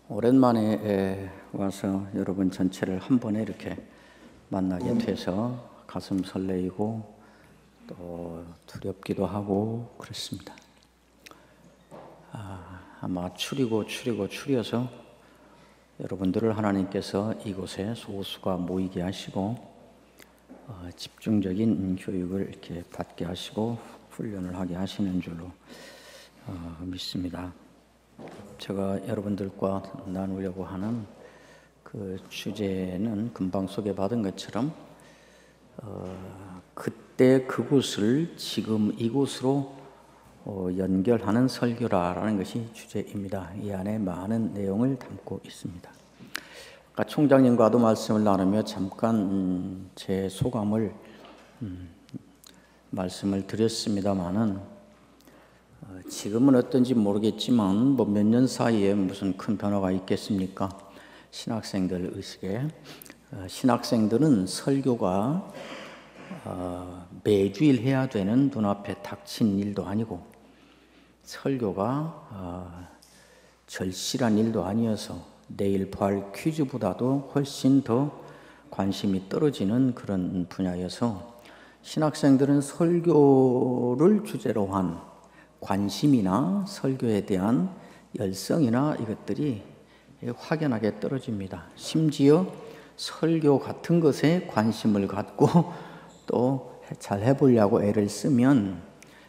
오랜만에 와서 여러분 전체를 한 번에 이렇게 만나게 돼서 가슴 설레이고 또 두렵기도 하고 그렇습니다. 아마 추려서 여러분들을 하나님께서 이곳에 소수가 모이게 하시고 집중적인 교육을 이렇게 받게 하시고 훈련을 하게 하시는 줄로 믿습니다. 제가 여러분들과 나누려고 하는 그 주제는 금방 소개받은 것처럼 그때 그곳을 지금 이곳으로 연결하는 설교라는 것이 주제입니다. 이 안에 많은 내용을 담고 있습니다. 아까 총장님과도 말씀을 나누며 잠깐 제 소감을 말씀을 드렸습니다마는 지금은 어떤지 모르겠지만 몇 년 사이에 무슨 큰 변화가 있겠습니까? 신학생들 의식에 신학생들은 설교가 매주일 해야 되는 눈앞에 닥친 일도 아니고 설교가 절실한 일도 아니어서 내일 볼 퀴즈보다도 훨씬 더 관심이 떨어지는 그런 분야여서 신학생들은 설교를 주제로 한 관심이나 설교에 대한 열성이나 이것들이 확연하게 떨어집니다. 심지어 설교 같은 것에 관심을 갖고 또 잘 해보려고 애를 쓰면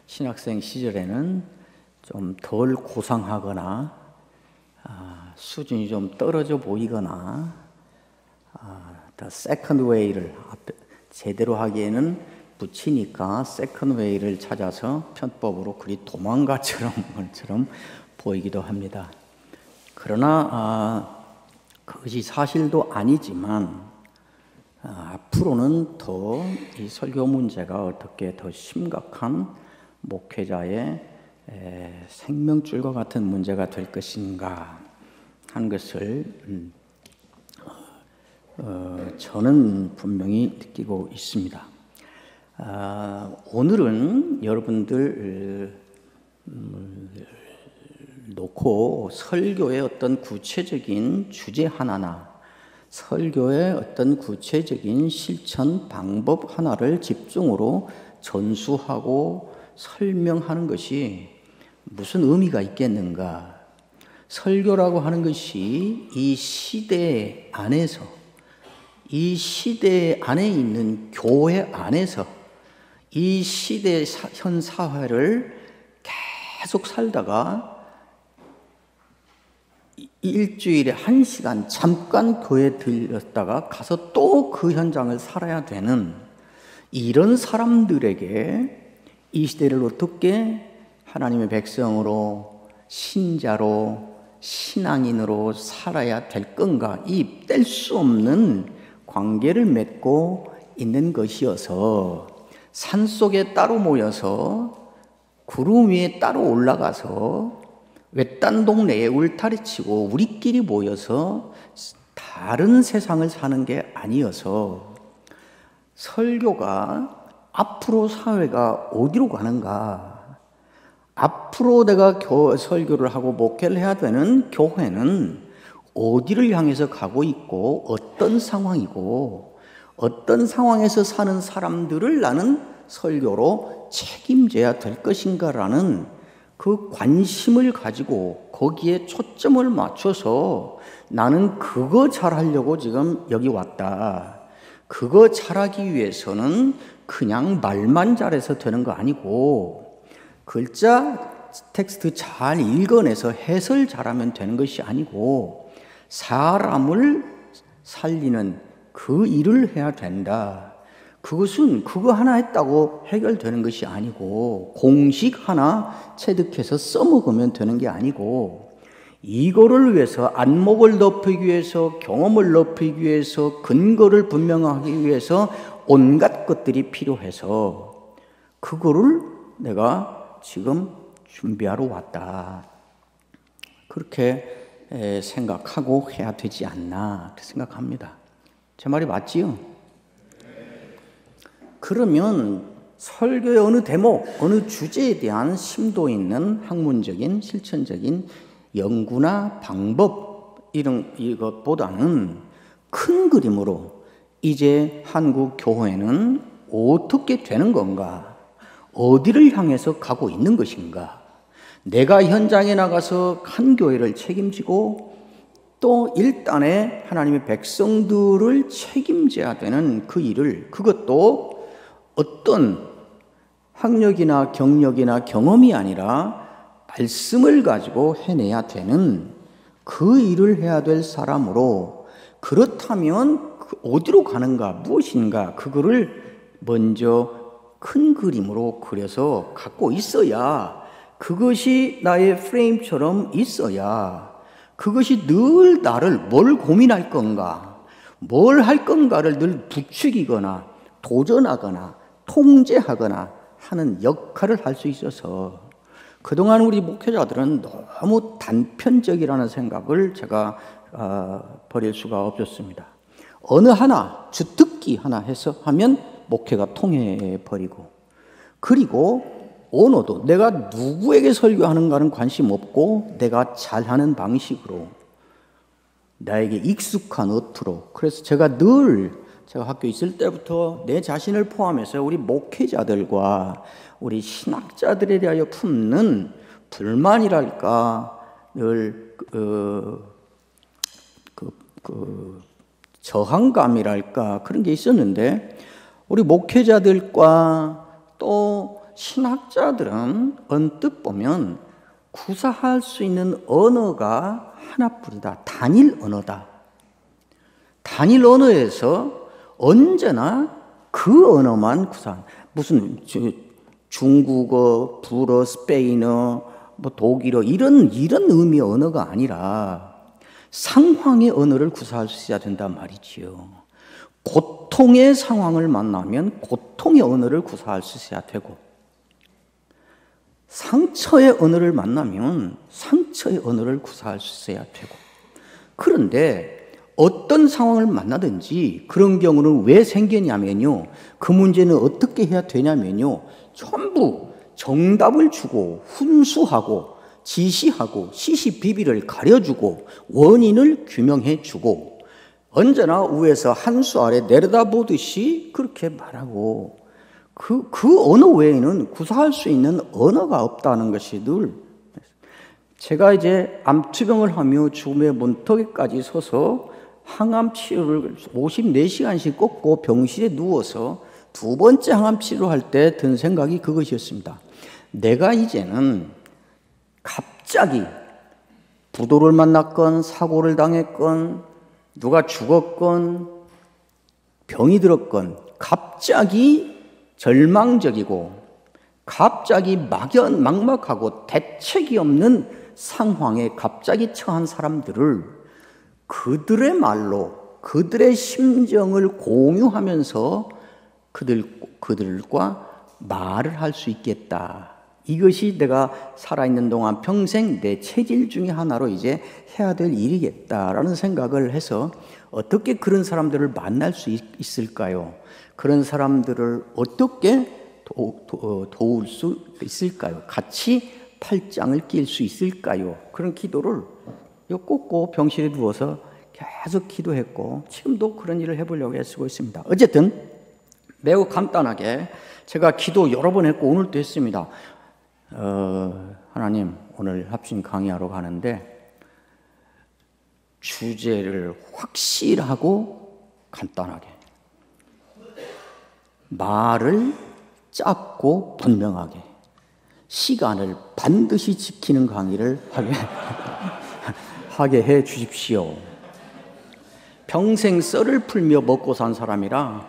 신학생 시절에는 좀 덜 고상하거나 수준이 좀 떨어져 보이거나 더 세컨드 웨이를 제대로 하기에는 붙이니까 세컨드 웨이를 찾아서 편법으로 그리 도망가처럼 보이기도 합니다. 그러나 그것이 사실도 아니지만 앞으로는 더 이 설교 문제가 어떻게 더 심각한 목회자의 생명줄과 같은 문제가 될 것인가 하는 것을 저는 분명히 느끼고 있습니다. 오늘은 여러분들 놓고 설교의 어떤 구체적인 주제 하나나 설교의 어떤 구체적인 실천 방법 하나를 집중으로 전수하고 설명하는 것이 무슨 의미가 있겠는가? 설교라고 하는 것이 이 시대 안에서 이 시대 안에 있는 교회 안에서 이 시대 현 사회를 계속 살다가 일주일에 1시간 잠깐 교회에 들렸다가 가서 또 그 현장을 살아야 되는 이런 사람들에게 이 시대를 어떻게 하나님의 백성으로 신자로 신앙인으로 살아야 될 건가 이 뗄 수 없는 관계를 맺고 있는 것이어서 산속에 따로 모여서 구름 위에 따로 올라가서 외딴 동네에 울타리치고 우리끼리 모여서 다른 세상을 사는 게 아니어서 설교가 앞으로 사회가 어디로 가는가 앞으로 내가 설교를 하고 목회를 해야 되는 교회는 어디를 향해서 가고 있고 어떤 상황이고 어떤 상황에서 사는 사람들을 나는 설교로 책임져야 될 것인가라는 그 관심을 가지고 거기에 초점을 맞춰서 나는 그거 잘하려고 지금 여기 왔다. 그거 잘하기 위해서는 그냥 말만 잘해서 되는 거 아니고 글자 텍스트 잘 읽어내서 해설 잘하면 되는 것이 아니고 사람을 살리는 그 일을 해야 된다. 그것은 그거 하나 했다고 해결되는 것이 아니고 공식 하나 체득해서 써먹으면 되는 게 아니고 이거를 위해서 안목을 높이기 위해서 경험을 높이기 위해서 근거를 분명하기 위해서 온갖 것들이 필요해서 그거를 내가 지금 준비하러 왔다. 그렇게 생각하고 해야 되지 않나 생각합니다. 제 말이 맞지요? 그러면 설교의 어느 대목, 어느 주제에 대한 심도 있는 학문적인, 실천적인 연구나 방법 이런 이것보다는 큰 그림으로 이제 한국 교회는 어떻게 되는 건가? 어디를 향해서 가고 있는 것인가? 내가 현장에 나가서 한 교회를 책임지고 또 일단의 하나님의 백성들을 책임져야 되는 그 일을, 그것도 어떤 학력이나 경력이나 경험이 아니라 말씀을 가지고 해내야 되는 그 일을 해야 될 사람으로, 그렇다면 어디로 가는가, 무엇인가, 그거를 먼저 큰 그림으로 그려서 갖고 있어야, 그것이 나의 프레임처럼 있어야, 그것이 늘 나를 뭘 고민할 건가, 뭘 할 건가를 늘 부추기거나 도전하거나 통제하거나 하는 역할을 할 수 있어서, 그동안 우리 목회자들은 너무 단편적이라는 생각을 제가 버릴 수가 없었습니다. 어느 하나, 주특기 하나 해서 하면 목회가 통해버리고, 그리고 언어도 내가 누구에게 설교하는가는 관심 없고 내가 잘하는 방식으로, 나에게 익숙한 어투로. 그래서 제가 학교 있을 때부터 내 자신을 포함해서 우리 목회자들과 우리 신학자들에 대하여 품는 불만이랄까, 늘 저항감이랄까, 그런 게 있었는데, 우리 목회자들과 또 신학자들은 언뜻 보면 구사할 수 있는 언어가 하나뿐이다. 단일 언어다. 단일 언어에서 언제나 그 언어만 구사. 무슨 중국어, 불어, 스페인어, 독일어 이런 의미의 언어가 아니라 상황의 언어를 구사할 수 있어야 된단 말이지요. 고통의 상황을 만나면 고통의 언어를 구사할 수 있어야 되고, 상처의 언어를 만나면 상처의 언어를 구사할 수 있어야 되고, 그런데 어떤 상황을 만나든지 그런 경우는 왜 생기냐면요, 그 문제는 어떻게 해야 되냐면요, 전부 정답을 주고 훈수하고 지시하고 시시비비를 가려주고 원인을 규명해 주고, 언제나 위에서 한 수 아래 내려다보듯이 그렇게 말하고, 그 언어 외에는 구사할 수 있는 언어가 없다는 것이 늘. 제가 이제 암투병을 하며 죽음의 문턱에까지 서서 항암 치료를 54시간씩 꺾고 병실에 누워서 두 번째 항암 치료할 때 든 생각이 그것이었습니다. 내가 이제는 갑자기 부도를 만났건 사고를 당했건 누가 죽었건 병이 들었건 갑자기 절망적이고 갑자기 막막하고 대책이 없는 상황에 갑자기 처한 사람들을 그들의 말로 그들의 심정을 공유하면서 그들과 말을 할 수 있겠다. 이것이 내가 살아있는 동안 평생 내 체질 중에 하나로 이제 해야 될 일이겠다라는 생각을 해서, 어떻게 그런 사람들을 만날 수 있을까요? 그런 사람들을 어떻게 도울 수 있을까요? 같이 팔짱을 낄 수 있을까요? 그런 기도를 꽂고 병실에 누워서 계속 기도했고, 지금도 그런 일을 해보려고 애쓰고 있습니다. 어쨌든 매우 간단하게 제가 기도 여러 번 했고 오늘도 했습니다. 하나님, 오늘 합심 강의하러 가는데 주제를 확실하고 간단하게, 말을 짧고 분명하게, 시간을 반드시 지키는 강의를 하게 해 주십시오. 평생 썰을 풀며 먹고 산 사람이라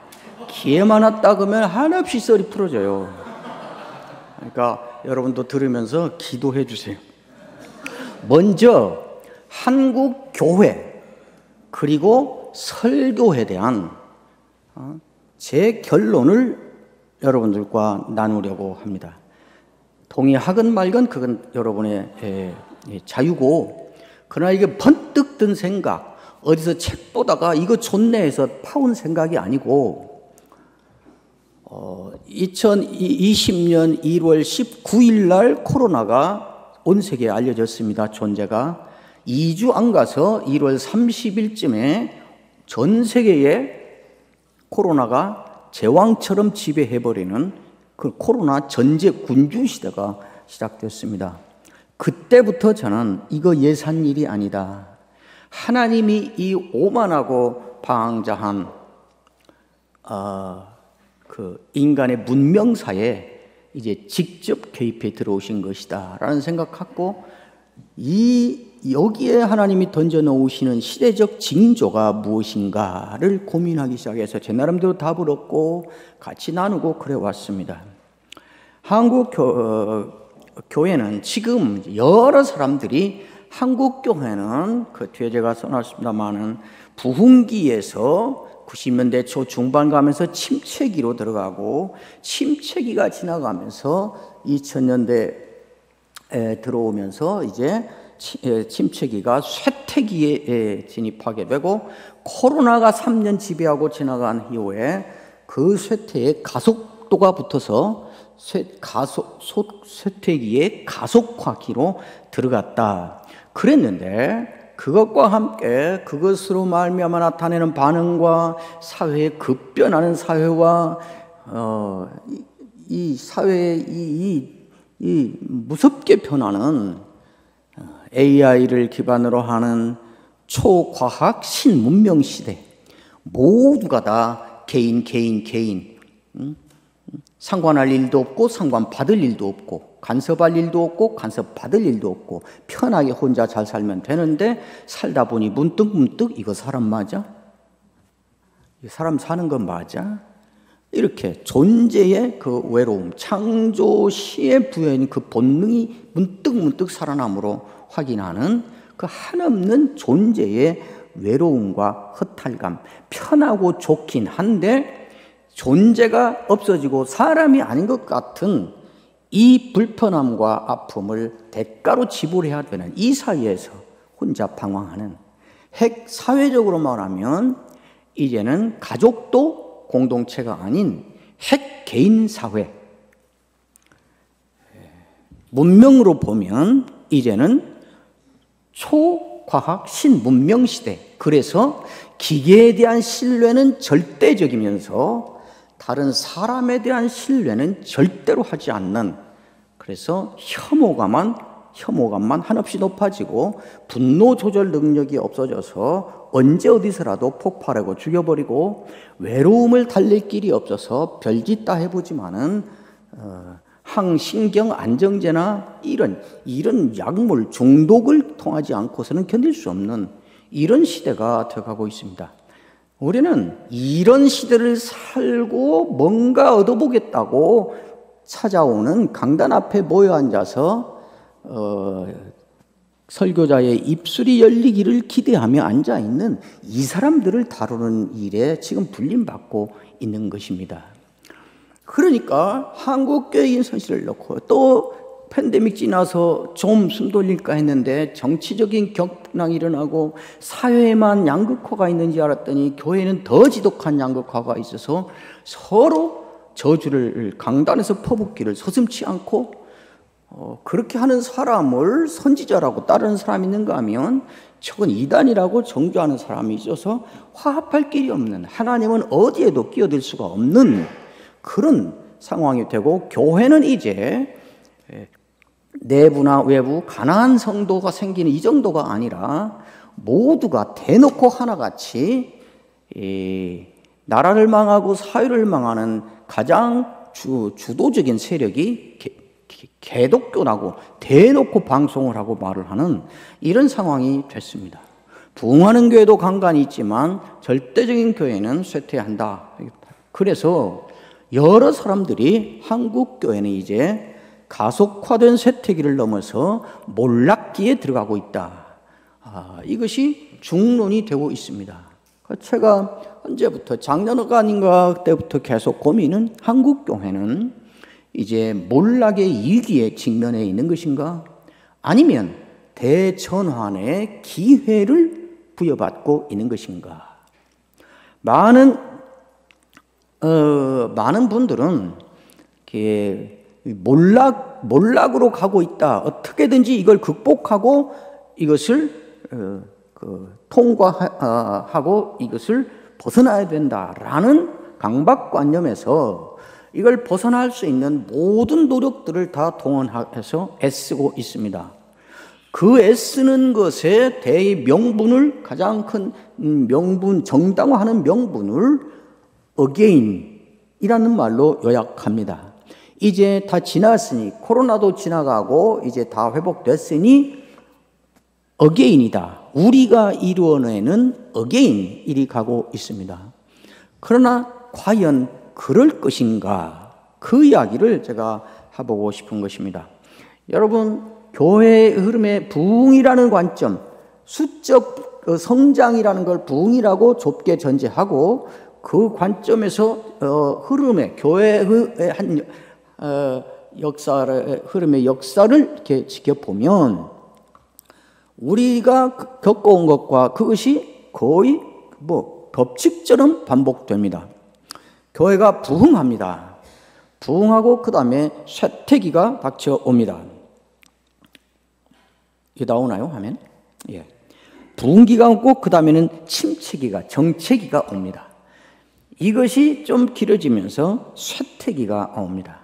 기회만 왔다 그러면 한없이 썰이 풀어져요. 그러니까 여러분도 들으면서 기도해 주세요. 먼저 한국 교회 그리고 설교에 대한 제 결론을 여러분들과 나누려고 합니다. 동의하건 말건 그건 여러분의 자유고, 그러나 이게 번뜩 든 생각, 어디서 책 보다가 이거 좋네 해서 파온 생각이 아니고, 2020년 1월 19일 날 코로나가 온 세계에 알려졌습니다. 존재가. 2주 안 가서 1월 30일쯤에 전 세계에 코로나가 제왕처럼 지배해버리는 그 코로나 전제 군주 시대가 시작됐습니다. 그때부터 저는 이거 예산일이 아니다. 하나님이 이 오만하고 방자한 그 인간의 문명사에 이제 직접 개입해 들어오신 것이다라는 생각하고 여기에 하나님이 던져 놓으시는 시대적 징조가 무엇인가를 고민하기 시작해서 제 나름대로 답을 얻고 같이 나누고 그래 왔습니다. 한국 교회는 지금 여러 사람들이 한국 교회는 그 뒤에 제가 써놨습니다만은 부흥기에서 90년대 초 중반 가면서 침체기로 들어가고 침체기가 지나가면서 2000년대에 들어오면서 이제 침체기가 쇠퇴기에 진입하게 되고 코로나가 3년 지배하고 지나간 이후에 그 쇠퇴에 가속도가 붙어서 쇠퇴기의 가속화기로 들어갔다. 그랬는데 그것과 함께 그것으로 말미암아 나타내는 반응과 사회의 급변하는 사회와 이 사회의 이 무섭게 변하는 AI를 기반으로 하는 초과학 신문명 시대, 모두가 다 개인 상관할 일도 없고 상관받을 일도 없고 간섭할 일도 없고 간섭받을 일도 없고 편하게 혼자 잘 살면 되는데 살다 보니 문득 이거 사람 맞아? 이 사람 사는 건 맞아? 이렇게 존재의 그 외로움, 창조시에 부여인 그 본능이 문득 살아남으로 확인하는 그 한없는 존재의 외로움과 허탈감, 편하고 좋긴 한데 존재가 없어지고 사람이 아닌 것 같은 이 불편함과 아픔을 대가로 지불해야 되는 이 사이에서 혼자 방황하는 사회적으로 말하면 이제는 가족도 공동체가 아닌 핵 개인 사회, 문명으로 보면 이제는 초과학 신문명 시대. 그래서 기계에 대한 신뢰는 절대적이면서 다른 사람에 대한 신뢰는 절대로 하지 않는, 그래서 혐오감만 한없이 높아지고 분노 조절 능력이 없어져서 언제 어디서라도 폭발하고 죽여버리고 외로움을 달랠 길이 없어서 별짓 다 해보지만은 항신경 안정제나 이런 약물 중독을 통하지 않고서는 견딜 수 없는 이런 시대가 되어가고 있습니다. 우리는 이런 시대를 살고 뭔가 얻어보겠다고 찾아오는 강단 앞에 모여 앉아서 설교자의 입술이 열리기를 기대하며 앉아있는 이 사람들을 다루는 일에 지금 불림받고 있는 것입니다. 그러니까 한국교회인 서실을 넣고 또 팬데믹 지나서 좀 숨 돌릴까 했는데 정치적인 격랑이 일어나고 사회에만 양극화가 있는지 알았더니 교회는 더 지독한 양극화가 있어서 서로 저주를 강단에서 퍼붓기를 서슴지 않고 그렇게 하는 사람을 선지자라고 따르는 사람이 있는가 하면 저건 이단이라고 정죄하는 사람이 있어서 화합할 길이 없는, 하나님은 어디에도 끼어들 수가 없는 그런 상황이 되고, 교회는 이제 내부나 외부 가난한 성도가 생기는 이 정도가 아니라 모두가 대놓고 하나같이 나라를 망하고 사회를 망하는 가장 주도적인 세력이 개독교라고 대놓고 방송을 하고 말을 하는 이런 상황이 됐습니다. 부흥하는 교회도 간간히 있지만 절대적인 교회는 쇠퇴한다. 그래서 여러 사람들이 한국 교회는 이제 가속화된 쇠퇴기를 넘어서 몰락기에 들어가고 있다. 이것이 중론이 되고 있습니다. 제가 언제부터 작년가 아닌가 그때부터 계속 고민은, 한국 교회는 이제 몰락의 위기에 직면해 있는 것인가, 아니면 대전환의 기회를 부여받고 있는 것인가. 많은 분들은 몰락으로 가고 있다. 어떻게든지 이걸 극복하고 이것을 통과하고 이것을 벗어나야 된다라는 강박관념에서 이걸 벗어날 수 있는 모든 노력들을 다 동원해서 애쓰고 있습니다. 그 애쓰는 것에 대의 명분을, 가장 큰 명분, 정당화하는 명분을 again이라는 말로 요약합니다. 이제 다 지났으니, 코로나도 지나가고 이제 다 회복됐으니 again이다. 우리가 이루어내는 again 일이 가고 있습니다. 그러나 과연 그럴 것인가? 그 이야기를 제가 해보고 싶은 것입니다. 여러분, 교회의 흐름의 부흥이라는 관점, 수적 성장이라는 걸 부흥이라고 좁게 전제하고 그 관점에서 흐름의, 교회의 한 역사의 흐름의 역사를 이렇게 지켜보면 우리가 겪어온 것과 그것이 거의 법칙처럼 반복됩니다. 교회가 부흥합니다. 부흥하고 그 다음에 쇠퇴기가 닥쳐옵니다. 이게 나오나요? 화면? 예. 부흥기가 오고 그 다음에는 침체기가, 정체기가 옵니다. 이것이 좀 길어지면서 쇠퇴기가 옵니다.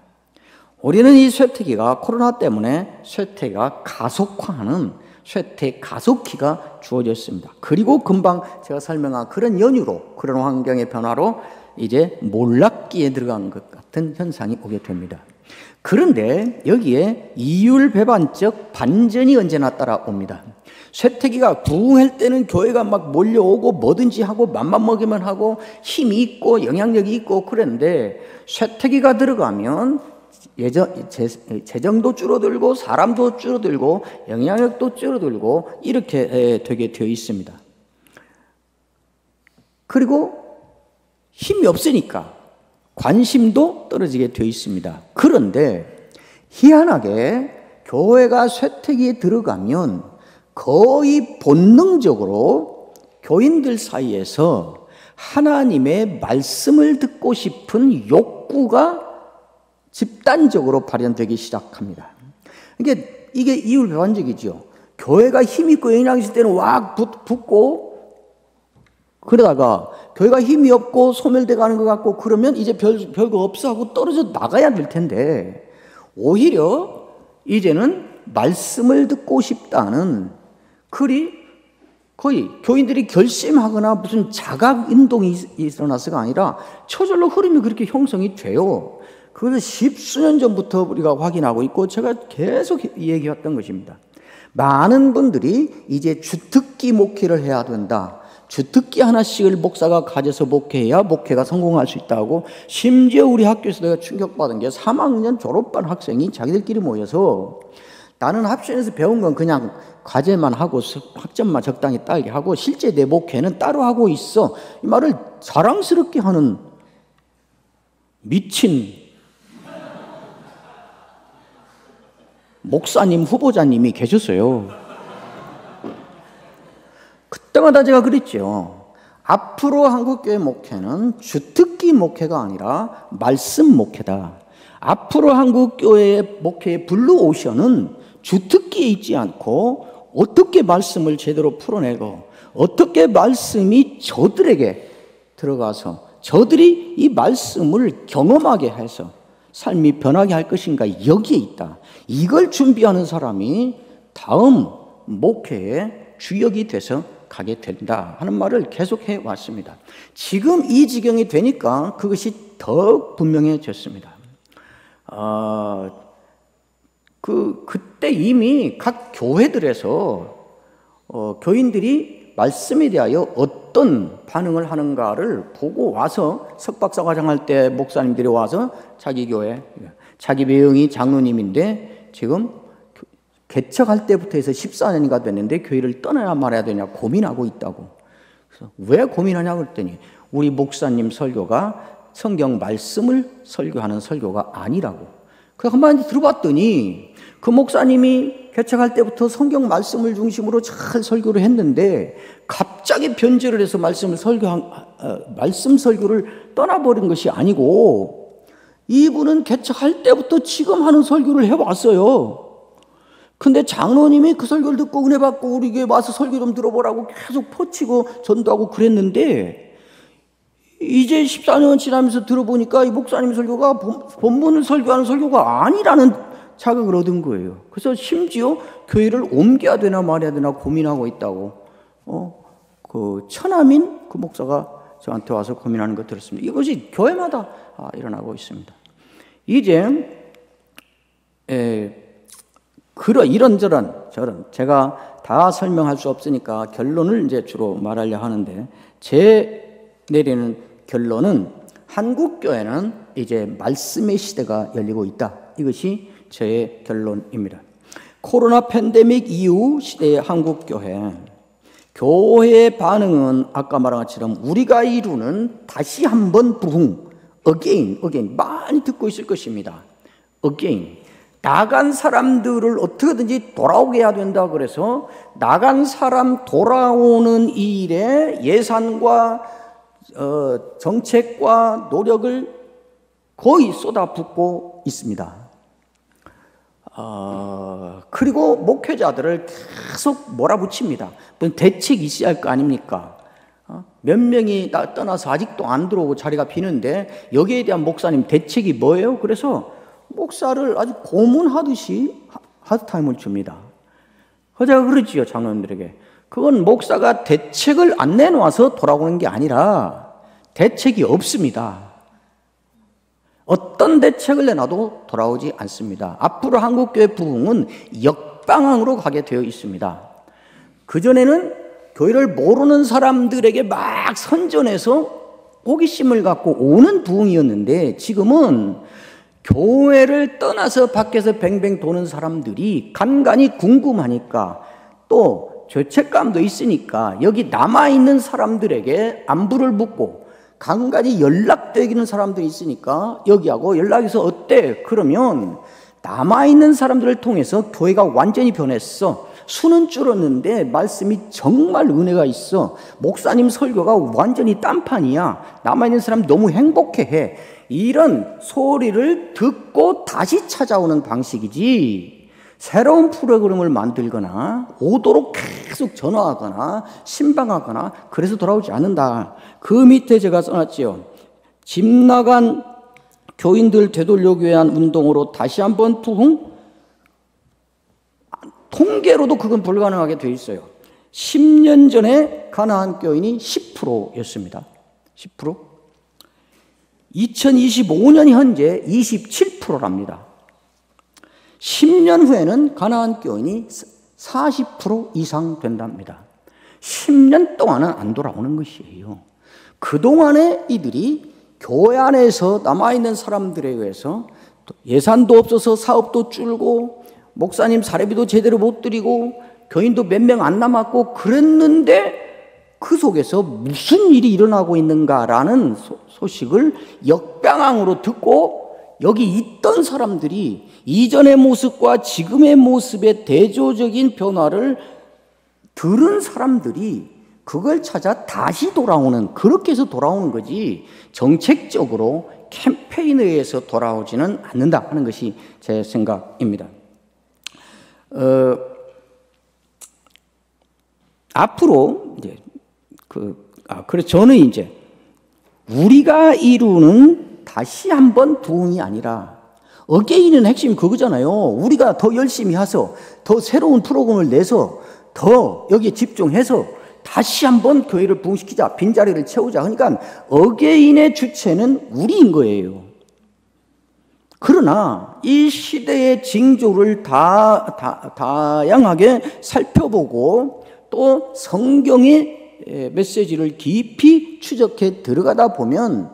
우리는 이 쇠퇴기가 코로나 때문에 쇠퇴가 가속화하는 쇠퇴 가속기가 주어졌습니다. 그리고 금방 제가 설명한 그런 연유로, 그런 환경의 변화로 이제 몰락기에 들어간 것 같은 현상이 오게 됩니다. 그런데 여기에 이율배반적 반전이 언제나 따라옵니다. 쇠퇴기가 부흥할 때는 교회가 막 몰려오고 뭐든지 하고 맘만 먹으면 하고 힘이 있고 영향력이 있고 그랬는데 쇠퇴기가 들어가면 재정도 줄어들고 사람도 줄어들고 영향력도 줄어들고 이렇게 되게 되어 있습니다. 그리고 힘이 없으니까 관심도 떨어지게 되어 있습니다. 그런데 희한하게 교회가 쇠퇴기에 들어가면 거의 본능적으로 교인들 사이에서 하나님의 말씀을 듣고 싶은 욕구가 집단적으로 발현되기 시작합니다. 이게 이율배반적이죠. 교회가 힘 있고 영향력 있을 때는 왁 붙고 그러다가 교회가 힘이 없고 소멸돼 가는 것 같고 그러면 이제 별거 없어 하고 떨어져 나가야 될 텐데 오히려 이제는 말씀을 듣고 싶다는 거의 교인들이 결심하거나 무슨 자각 운동이 일어나서가 아니라 저절로 흐름이 그렇게 형성이 돼요. 그것은 십수년 전부터 우리가 확인하고 있고 제가 계속 얘기했던 것입니다. 많은 분들이 이제 주특기 목회를 해야 된다. 주특기 하나씩을 목사가 가져서 목회해야 목회가 성공할 수 있다고. 심지어 우리 학교에서 내가 충격받은 게 3학년 졸업반 학생이 자기들끼리 모여서 나는 합천에서 배운 건 그냥 과제만 하고 학점만 적당히 따게 하고 실제 내 목회는 따로 하고 있어. 이 말을 자랑스럽게 하는 미친 목사님 후보자님이 계셨어요. 그때마다 제가 그랬죠. 앞으로 한국교회 목회는 주특기 목회가 아니라 말씀 목회다. 앞으로 한국교회의 목회의 블루오션은 주특기에 있지 않고 어떻게 말씀을 제대로 풀어내고 어떻게 말씀이 저들에게 들어가서 저들이 이 말씀을 경험하게 해서 삶이 변하게 할 것인가 여기에 있다. 이걸 준비하는 사람이 다음 목회의 주역이 돼서 가게 된다 하는 말을 계속해 왔습니다. 지금 이 지경이 되니까 그것이 더 분명해졌습니다. 그때 이미 각 교회들에서 교인들이 말씀에 대하여 어떤 반응을 하는가를 보고 와서 석박사과정 할 때 목사님들이 와서 자기 교회, 자기 배영이 장로님인데 지금 개척할 때부터 해서 14년이가 됐는데 교회를 떠나야 말아야 되냐 고민하고 있다고. 그래서 왜 고민하냐고 그랬더니 우리 목사님 설교가 성경 말씀을 설교하는 설교가 아니라고. 그래서 한번 들어봤더니 그 목사님이 개척할 때부터 성경 말씀을 중심으로 잘 설교를 했는데 갑자기 변절을 해서 말씀 설교를 떠나버린 것이 아니고 이분은 개척할 때부터 지금 하는 설교를 해왔어요. 근데 장로님이 그 설교를 듣고 은혜 받고 우리 교회 와서 설교 좀 들어보라고 계속 퍼치고 전도하고 그랬는데, 이제 14년 지나면서 들어보니까 이 목사님 설교가 본문을 설교하는 설교가 아니라는 자극을 얻은 거예요. 그래서 심지어 교회를 옮겨야 되나 말아야 되나 고민하고 있다고 그 천하민 그 목사가 저한테 와서 고민하는 거 들었습니다. 이것이 교회마다 일어나고 있습니다. 이제 이런저런 제가 다 설명할 수 없으니까 결론을 이제 주로 말하려 하는데, 제 내리는 결론은 한국 교회는 이제 말씀의 시대가 열리고 있다. 이것이 제 결론입니다. 코로나 팬데믹 이후 시대의 한국 교회의 반응은 아까 말한 것처럼 우리가 이루는 다시 한번 부흥, again 많이 듣고 있을 것입니다. again. 나간 사람들을 어떻게든지 돌아오게 해야 된다. 그래서 나간 사람 돌아오는 일에 예산과 정책과 노력을 거의 쏟아붓고 있습니다. 그리고 목회자들을 계속 몰아붙입니다. 대책이 있어야 할 거 아닙니까? 몇 명이 떠나서 아직도 안 들어오고 자리가 비는데 여기에 대한 목사님 대책이 뭐예요? 그래서 목사를 아주 고문하듯이 하드타임을 줍니다. 제가 그러지요, 장로님들에게. 그건 목사가 대책을 안 내놓아서 돌아오는 게 아니라 대책이 없습니다. 어떤 대책을 내놔도 돌아오지 않습니다. 앞으로 한국교회 부흥은 역방향으로 가게 되어 있습니다. 그전에는 교회를 모르는 사람들에게 막 선전해서 호기심을 갖고 오는 부흥이었는데, 지금은 교회를 떠나서 밖에서 뱅뱅 도는 사람들이 간간히 궁금하니까, 또 죄책감도 있으니까 여기 남아있는 사람들에게 안부를 묻고, 간간히 연락되기는 사람들이 있으니까 여기하고 연락해서 어때? 그러면 남아있는 사람들을 통해서 교회가 완전히 변했어. 수는 줄었는데 말씀이 정말 은혜가 있어. 목사님 설교가 완전히 딴판이야. 남아있는 사람 너무 행복해해. 이런 소리를 듣고 다시 찾아오는 방식이지, 새로운 프로그램을 만들거나 오도록 계속 전화하거나 신방하거나 그래서 돌아오지 않는다. 그 밑에 제가 써놨지요. 집 나간 교인들 되돌려 교회한 운동으로 다시 한번 부흥? 통계로도 그건 불가능하게 돼 있어요. 10년 전에 가나안 교인이 10%였습니다. 10%. 2025년 현재 27%랍니다. 10년 후에는 가나안 교인이 40% 이상 된답니다. 10년 동안은 안 돌아오는 것이에요. 그동안에 이들이 교회 안에서 남아있는 사람들에 의해서 예산도 없어서 사업도 줄고 목사님 사례비도 제대로 못 드리고 교인도 몇 명 안 남았고 그랬는데, 그 속에서 무슨 일이 일어나고 있는가라는 소식을 역방향으로 듣고, 여기 있던 사람들이 이전의 모습과 지금의 모습의 대조적인 변화를 들은 사람들이 그걸 찾아 다시 돌아오는, 그렇게 해서 돌아오는 거지 정책적으로 캠페인에 의해서 돌아오지는 않는다 하는 것이 제 생각입니다. 앞으로 이제 그래서 저는 이제 우리가 이루는 다시 한번 부흥이 아니라, 어게인은 핵심이 그거잖아요. 우리가 더 열심히 해서 더 새로운 프로그램을 내서 더 여기에 집중해서 다시 한번 교회를 부흥시키자, 빈자리를 채우자. 그러니까 어게인의 주체는 우리인 거예요. 그러나 이 시대의 징조를 다양하게 살펴보고 또 성경의 메시지를 깊이 추적해 들어가다 보면,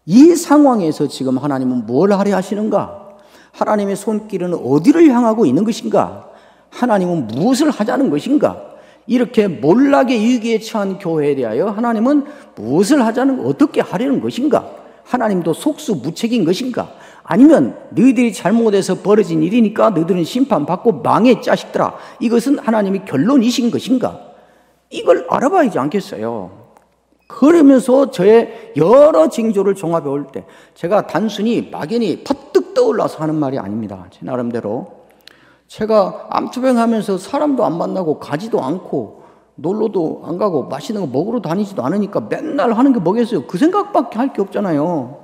이 상황에서 지금 하나님은 뭘 하려 하시는가? 하나님의 손길은 어디를 향하고 있는 것인가? 하나님은 무엇을 하자는 것인가? 이렇게 몰락의 위기에 처한 교회에 대하여 하나님은 무엇을 하자는, 어떻게 하려는 것인가? 하나님도 속수무책인 것인가? 아니면 너희들이 잘못해서 벌어진 일이니까 너희들은 심판받고 망해 자식들아, 이것은 하나님의 결론이신 것인가? 이걸 알아봐야지 않겠어요? 그러면서 저의 여러 징조를 종합해 올 때, 제가 단순히 막연히 퍼뜩 떠올라서 하는 말이 아닙니다. 제 나름대로 제가 암투병 하면서 사람도 안 만나고 가지도 않고 놀러도 안 가고 맛있는 거 먹으러 다니지도 않으니까 맨날 하는 게 뭐겠어요? 그 생각밖에 할 게 없잖아요.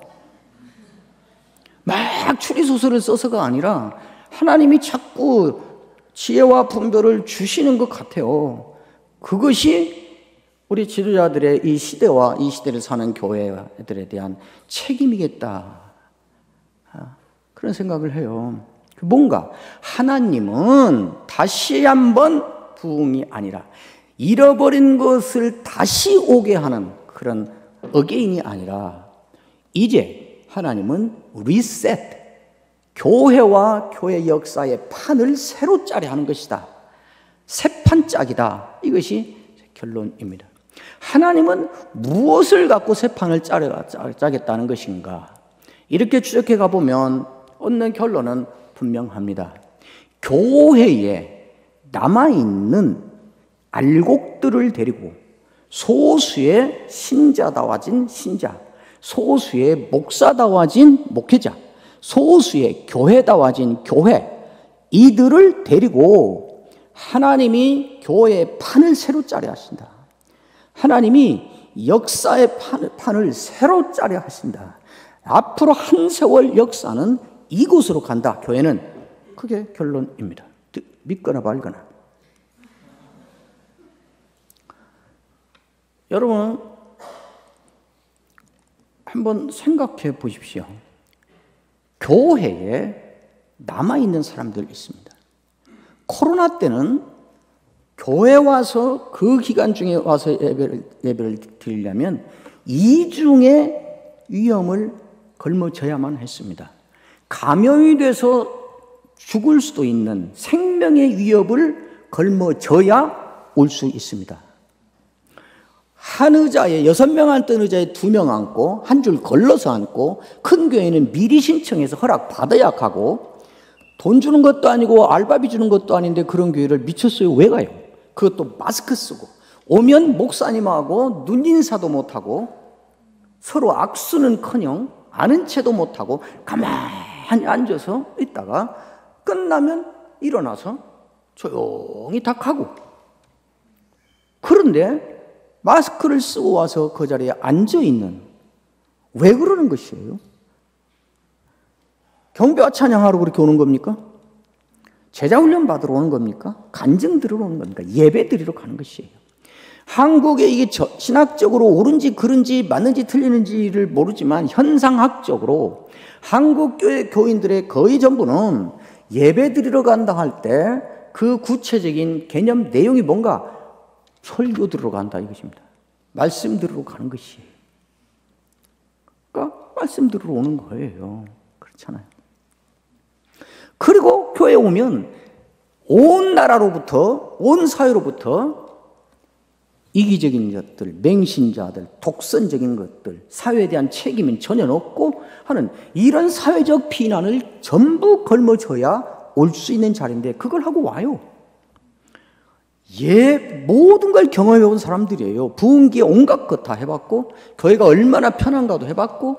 막 추리소설을 써서가 아니라 하나님이 자꾸 지혜와 분별을 주시는 것 같아요. 그것이 우리 지도자들의 이 시대와 이 시대를 사는 교회들에 대한 책임이겠다. 그런 생각을 해요. 뭔가 하나님은 다시 한번 부흥이 아니라 잃어버린 것을 다시 오게 하는 그런 어게인이 아니라 이제 하나님은 리셋, 교회와 교회 역사의 판을 새로 짜려 하는 것이다. 새 판 짜기다. 이것이 결론입니다. 하나님은 무엇을 갖고 새 판을 짜겠다는 것인가? 이렇게 추적해 가보면 얻는 결론은 분명합니다. 교회에 남아있는 알곡들을 데리고 소수의 신자다워진 신자, 소수의 목사다워진 목회자, 소수의 교회다워진 교회, 이들을 데리고 하나님이 교회의 판을 새로 짜려 하신다. 하나님이 역사의 판을 새로 짜려 하신다. 앞으로 한 세월 역사는 이곳으로 간다. 교회는. 그게 결론입니다. 믿거나 말거나. 여러분 한번 생각해 보십시오. 교회에 남아있는 사람들 있습니다. 코로나 때는 교회 와서 그 기간 중에 와서 예배를 드리려면 이중의 위험을 걸머져야만 했습니다. 감염이 돼서 죽을 수도 있는 생명의 위협을 걸머져야 올 수 있습니다. 한 의자에 6명 앉던 의자에 2명 앉고 한 줄 걸러서 앉고 큰 교회는 미리 신청해서 허락 받아야 하고 돈 주는 것도 아니고 알바비 주는 것도 아닌데 그런 교회를 미쳤어요. 왜 가요? 그것도 마스크 쓰고 오면 목사님하고 눈인사도 못하고 서로 악수는커녕 아는 채도 못하고 가만히 앉아서 있다가 끝나면 일어나서 조용히 다 가고. 그런데 마스크를 쓰고 와서 그 자리에 앉아있는, 왜 그러는 것이에요? 경배와 찬양하러 그렇게 오는 겁니까? 제자훈련 받으러 오는 겁니까? 간증 들으러 오는 겁니까? 예배 드리러 가는 것이에요. 한국에 이게 신학적으로 옳은지 그른지 맞는지 틀리는지를 모르지만 현상학적으로 한국 교회 교인들의 거의 전부는 예배 드리러 간다 할 때 그 구체적인 개념 내용이 뭔가 설교 들으러 간다 이것입니다. 말씀 들으러 가는 것이에요. 그러니까 말씀 들으러 오는 거예요. 그렇잖아요. 그리고 교회에 오면 온 나라로부터 온 사회로부터 이기적인 것들, 맹신자들, 독선적인 것들, 사회에 대한 책임은 전혀 없고 하는 이런 사회적 비난을 전부 걸머져야 올 수 있는 자리인데 그걸 하고 와요. 모든 걸 경험해본 사람들이에요. 부흥기에 온갖 것 다 해봤고 교회가 얼마나 편한가도 해봤고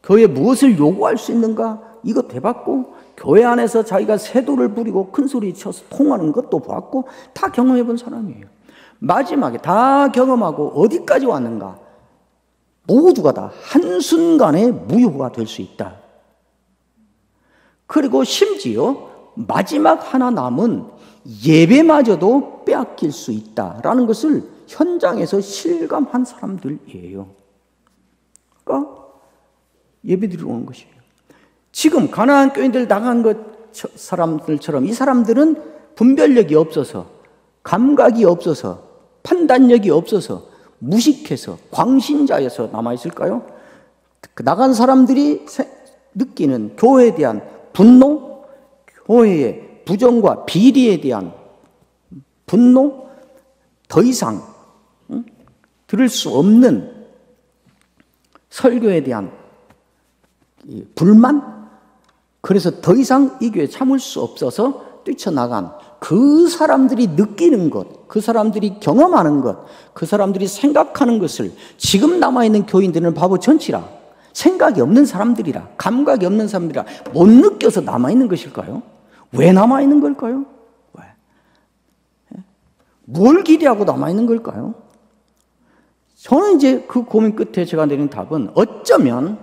교회에 무엇을 요구할 수 있는가 이것도 해봤고 교회 안에서 자기가 세도를 부리고 큰소리 쳐서 통하는 것도 봤고 다 경험해본 사람이에요. 마지막에 다 경험하고 어디까지 왔는가? 모두가 다 한순간에 무효가 될 수 있다. 그리고 심지어 마지막 하나 남은 예배마저도 빼앗길 수 있다라는 것을 현장에서 실감한 사람들이에요. 그러니까 예배드리러 오는 것이에요. 지금 가나안 교인들 나간 사람들처럼 이 사람들은 분별력이 없어서 감각이 없어서 판단력이 없어서 무식해서 광신자여서 남아있을까요? 나간 사람들이 느끼는 교회에 대한 분노, 교회의 부정과 비리에 대한 분노, 더 이상 들을 수 없는 설교에 대한 불만, 그래서 더 이상 이 교회에 참을 수 없어서 뛰쳐나간 그 사람들이 느끼는 것, 그 사람들이 경험하는 것, 그 사람들이 생각하는 것을 지금 남아있는 교인들은 바보 전치라, 생각이 없는 사람들이라, 감각이 없는 사람들이라 못 느껴서 남아있는 것일까요? 왜 남아있는 걸까요? 왜? 뭘 기대하고 남아있는 걸까요? 저는 이제 그 고민 끝에 제가 내린 답은 어쩌면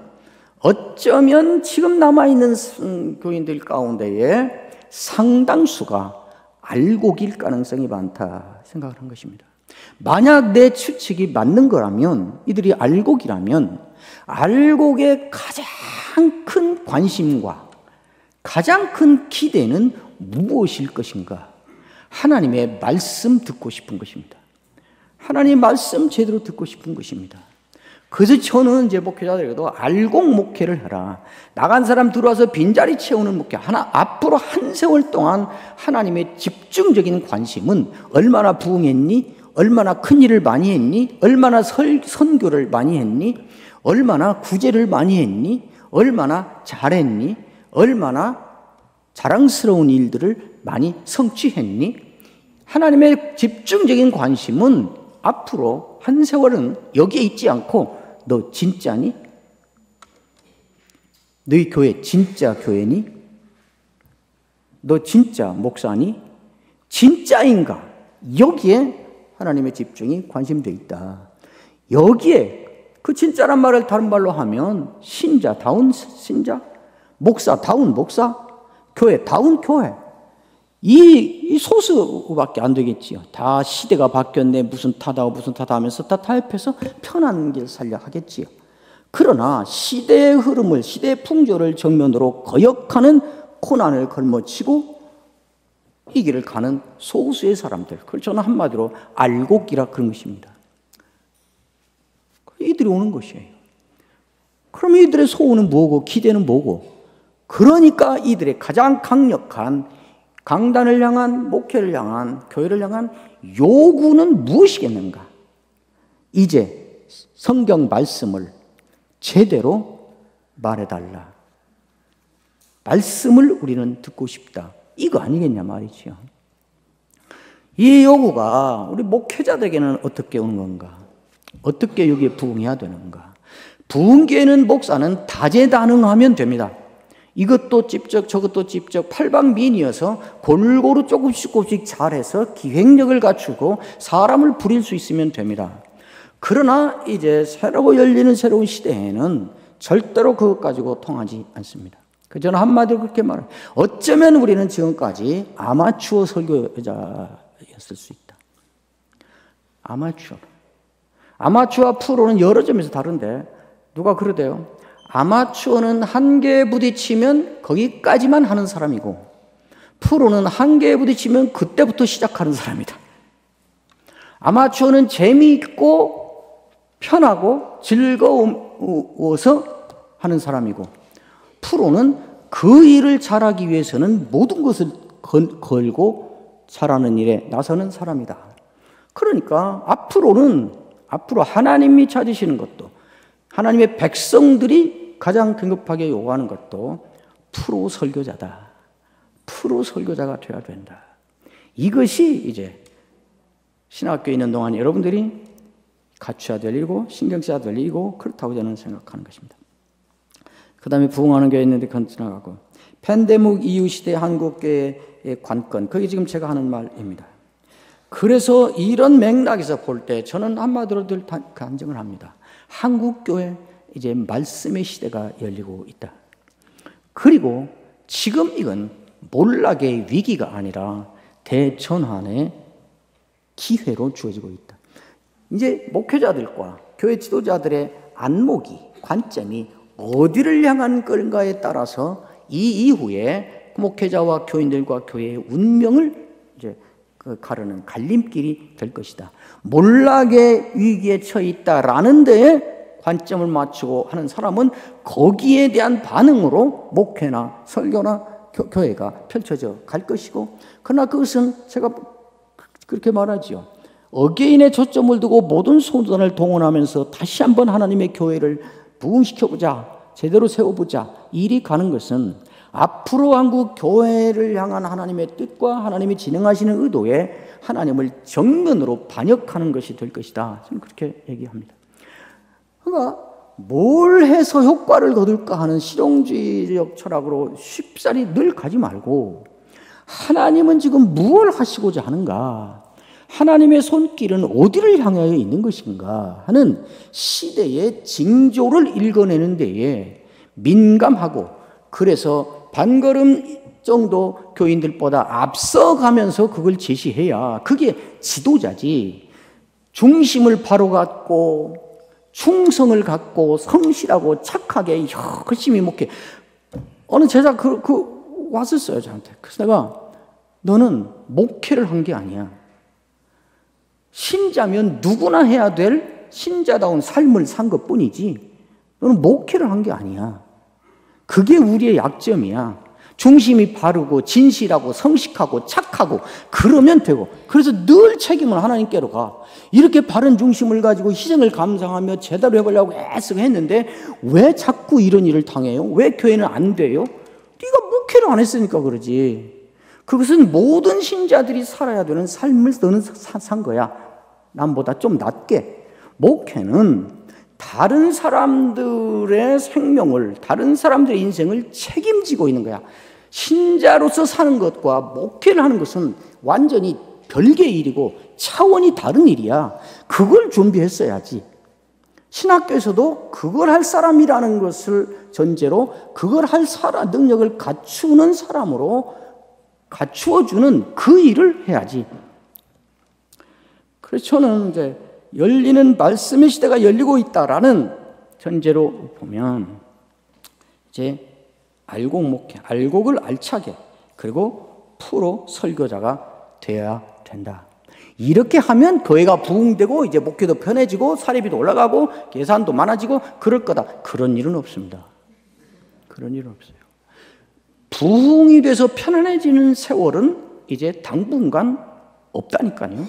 지금 남아있는 교인들 가운데에 상당수가 알곡일 가능성이 많다 생각을 한 것입니다. 만약 내 추측이 맞는 거라면, 이들이 알곡이라면 알곡의 가장 큰 관심과 가장 큰 기대는 무엇일 것인가? 하나님의 말씀 듣고 싶은 것입니다. 하나님의 말씀 제대로 듣고 싶은 것입니다. 그래서 저는 이제 목회자들에게도 알곡 목회를 해라. 나간 사람 들어와서 빈자리 채우는 목회. 앞으로 한 세월 동안 하나님의 집중적인 관심은 얼마나 부흥했니? 얼마나 큰 일을 많이 했니? 얼마나 선교를 많이 했니? 얼마나 구제를 많이 했니? 얼마나 잘했니? 얼마나 자랑스러운 일들을 많이 성취했니? 하나님의 집중적인 관심은 앞으로 한 세월은 여기에 있지 않고 너 진짜니? 너희 교회 진짜 교회니? 너 진짜 목사니? 진짜인가? 여기에 하나님의 집중이 관심되어 있다. 여기에 그 진짜란 말을 다른 말로 하면 신자다운 신자, 목사다운 목사, 교회다운 교회. 이 소수밖에 안 되겠지요. 다 시대가 바뀌었네, 무슨 타다 하면서 다 타협해서 편한 길 살려 하겠지요. 그러나 시대의 흐름을, 시대의 풍조를 정면으로 거역하는 고난을 걸머치고 이 길을 가는 소수의 사람들, 그걸 저는 한마디로 알곡이라 그런 것입니다. 이들이 오는 것이에요. 그럼 이들의 소원은 뭐고 기대는 뭐고? 그러니까 이들의 가장 강력한 강단을 향한, 목회를 향한, 교회를 향한 요구는 무엇이겠는가? 이제 성경 말씀을 제대로 말해달라. 말씀을 우리는 듣고 싶다. 이거 아니겠냐 말이죠. 이 요구가 우리 목회자들에게는 어떻게 오는 건가? 어떻게 여기에 부응해야 되는가? 부흥계에는 목사는 다재다능하면 됩니다. 이것도 찝적 저것도 찝적 팔방미인이어서 골고루 조금씩 잘해서 기획력을 갖추고 사람을 부릴 수 있으면 됩니다. 그러나 이제 새로 열리는 새로운 시대에는 절대로 그것 가지고 통하지 않습니다. 저는 한마디로 그렇게 말해요. 어쩌면 우리는 지금까지 아마추어 설교자였을 수 있다. 아마추어와 프로는 여러 점에서 다른데 누가 그러대요? 아마추어는 한계에 부딪히면 거기까지만 하는 사람이고 프로는 한계에 부딪히면 그때부터 시작하는 사람이다. 아마추어는 재미있고 편하고 즐거워서 하는 사람이고 프로는 그 일을 잘하기 위해서는 모든 것을 걸고 잘하는 일에 나서는 사람이다. 그러니까 앞으로 하나님이 찾으시는 것도 하나님의 백성들이 가장 긴급하게 요구하는 것도 프로 설교자다. 프로 설교자가 되어야 된다. 이것이 이제 신학교에 있는 동안 여러분들이 갖춰야 될 일이고 신경 써야 될 일이고 그렇다고 저는 생각하는 것입니다. 그 다음에 부흥하는 교회 있는데 그건 지나가고 팬데믹 이후 시대 한국교회의 관건, 그게 지금 제가 하는 말입니다. 그래서 이런 맥락에서 볼 때 저는 한마디로 늘 간증을 합니다. 한국교회 이제 말씀의 시대가 열리고 있다. 그리고 지금 이건 몰락의 위기가 아니라 대전환의 기회로 주어지고 있다. 이제 목회자들과 교회 지도자들의 안목이, 관점이 어디를 향한 건가에 따라서 이 이후에 목회자와 교인들과 교회의 운명을 이제 가르는 갈림길이 될 것이다. 몰락의 위기에 처해 있다라는 데에 관점을 맞추고 하는 사람은 거기에 대한 반응으로 목회나 설교나 교회가 펼쳐져 갈 것이고, 그러나 그것은 제가 그렇게 말하지요. 어게인에 초점을 두고 모든 소전을 동원하면서 다시 한번 하나님의 교회를 부흥시켜보자, 제대로 세워보자, 일이 가는 것은 앞으로 한국 교회를 향한 하나님의 뜻과 하나님이 진행하시는 의도에 하나님을 정면으로 반역하는 것이 될 것이다. 저는 그렇게 얘기합니다. 그러니까 뭘 해서 효과를 거둘까 하는 실용주의적 철학으로 쉽사리 늘 가지 말고 하나님은 지금 무엇을 하시고자 하는가? 하나님의 손길은 어디를 향하여 있는 것인가 하는 시대의 징조를 읽어내는 데에 민감하고, 그래서 반걸음 정도 교인들보다 앞서가면서 그걸 제시해야 그게 지도자지. 중심을 바로 갖고 충성을 갖고 성실하고 착하게 열심히 목회. 어느 제자 왔었어요, 저한테. 그래서 내가, 너는 목회를 한 게 아니야. 신자면 누구나 해야 될 신자다운 삶을 산 것뿐이지 너는 목회를 한 게 아니야. 그게 우리의 약점이야. 중심이 바르고 진실하고 성실하고 착하고 그러면 되고, 그래서 늘 책임을 하나님께로 가. 이렇게 바른 중심을 가지고 희생을 감상하며 제대로 해보려고 애쓰고 했는데 왜 자꾸 이런 일을 당해요? 왜 교회는 안 돼요? 네가 목회를 안 했으니까 그러지. 그것은 모든 신자들이 살아야 되는 삶을 너는 산 거야. 남보다 좀 낫게. 목회는 다른 사람들의 생명을, 다른 사람들의 인생을 책임지고 있는 거야. 신자로서 사는 것과 목회를 하는 것은 완전히 별개의 일이고 차원이 다른 일이야. 그걸 준비했어야지. 신학교에서도 그걸 할 사람이라는 것을 전제로 그걸 할 능력을 갖추는 사람으로 갖추어주는 그 일을 해야지. 그래서 저는 이제 열리는 말씀의 시대가 열리고 있다라는 전제로 보면 이제 알곡 목회, 알곡을 알차게, 그리고 프로 설교자가 되어야 된다. 이렇게 하면 교회가 부흥되고 이제 목회도 편해지고 사례비도 올라가고 예산도 많아지고 그럴 거다. 그런 일은 없습니다. 그런 일은 없어요. 부흥이 돼서 편안해지는 세월은 이제 당분간 없다니까요.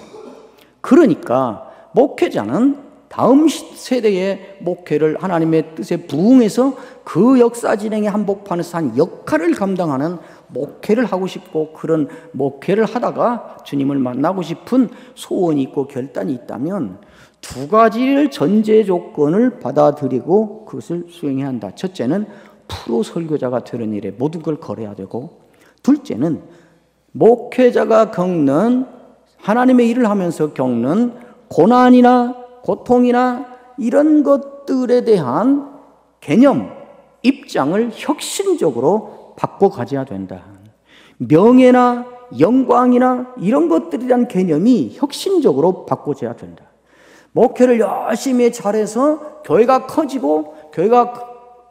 그러니까 목회자는 다음 세대의 목회를 하나님의 뜻에 부응해서 그 역사 진행의 한복판에서 한 역할을 감당하는 목회를 하고 싶고, 그런 목회를 하다가 주님을 만나고 싶은 소원이 있고 결단이 있다면 두 가지를 전제 조건을 받아들이고 그것을 수행해야 한다. 첫째는 프로 설교자가 되는 일에 모든 걸 걸어야 되고, 둘째는 목회자가 겪는, 하나님의 일을 하면서 겪는 고난이나 고통이나 이런 것들에 대한 개념, 입장을 혁신적으로 바꿔가져야 된다. 명예나 영광이나 이런 것들에 대한 개념이 혁신적으로 바꿔져야 된다. 목회를 열심히 잘해서 교회가 커지고 교회가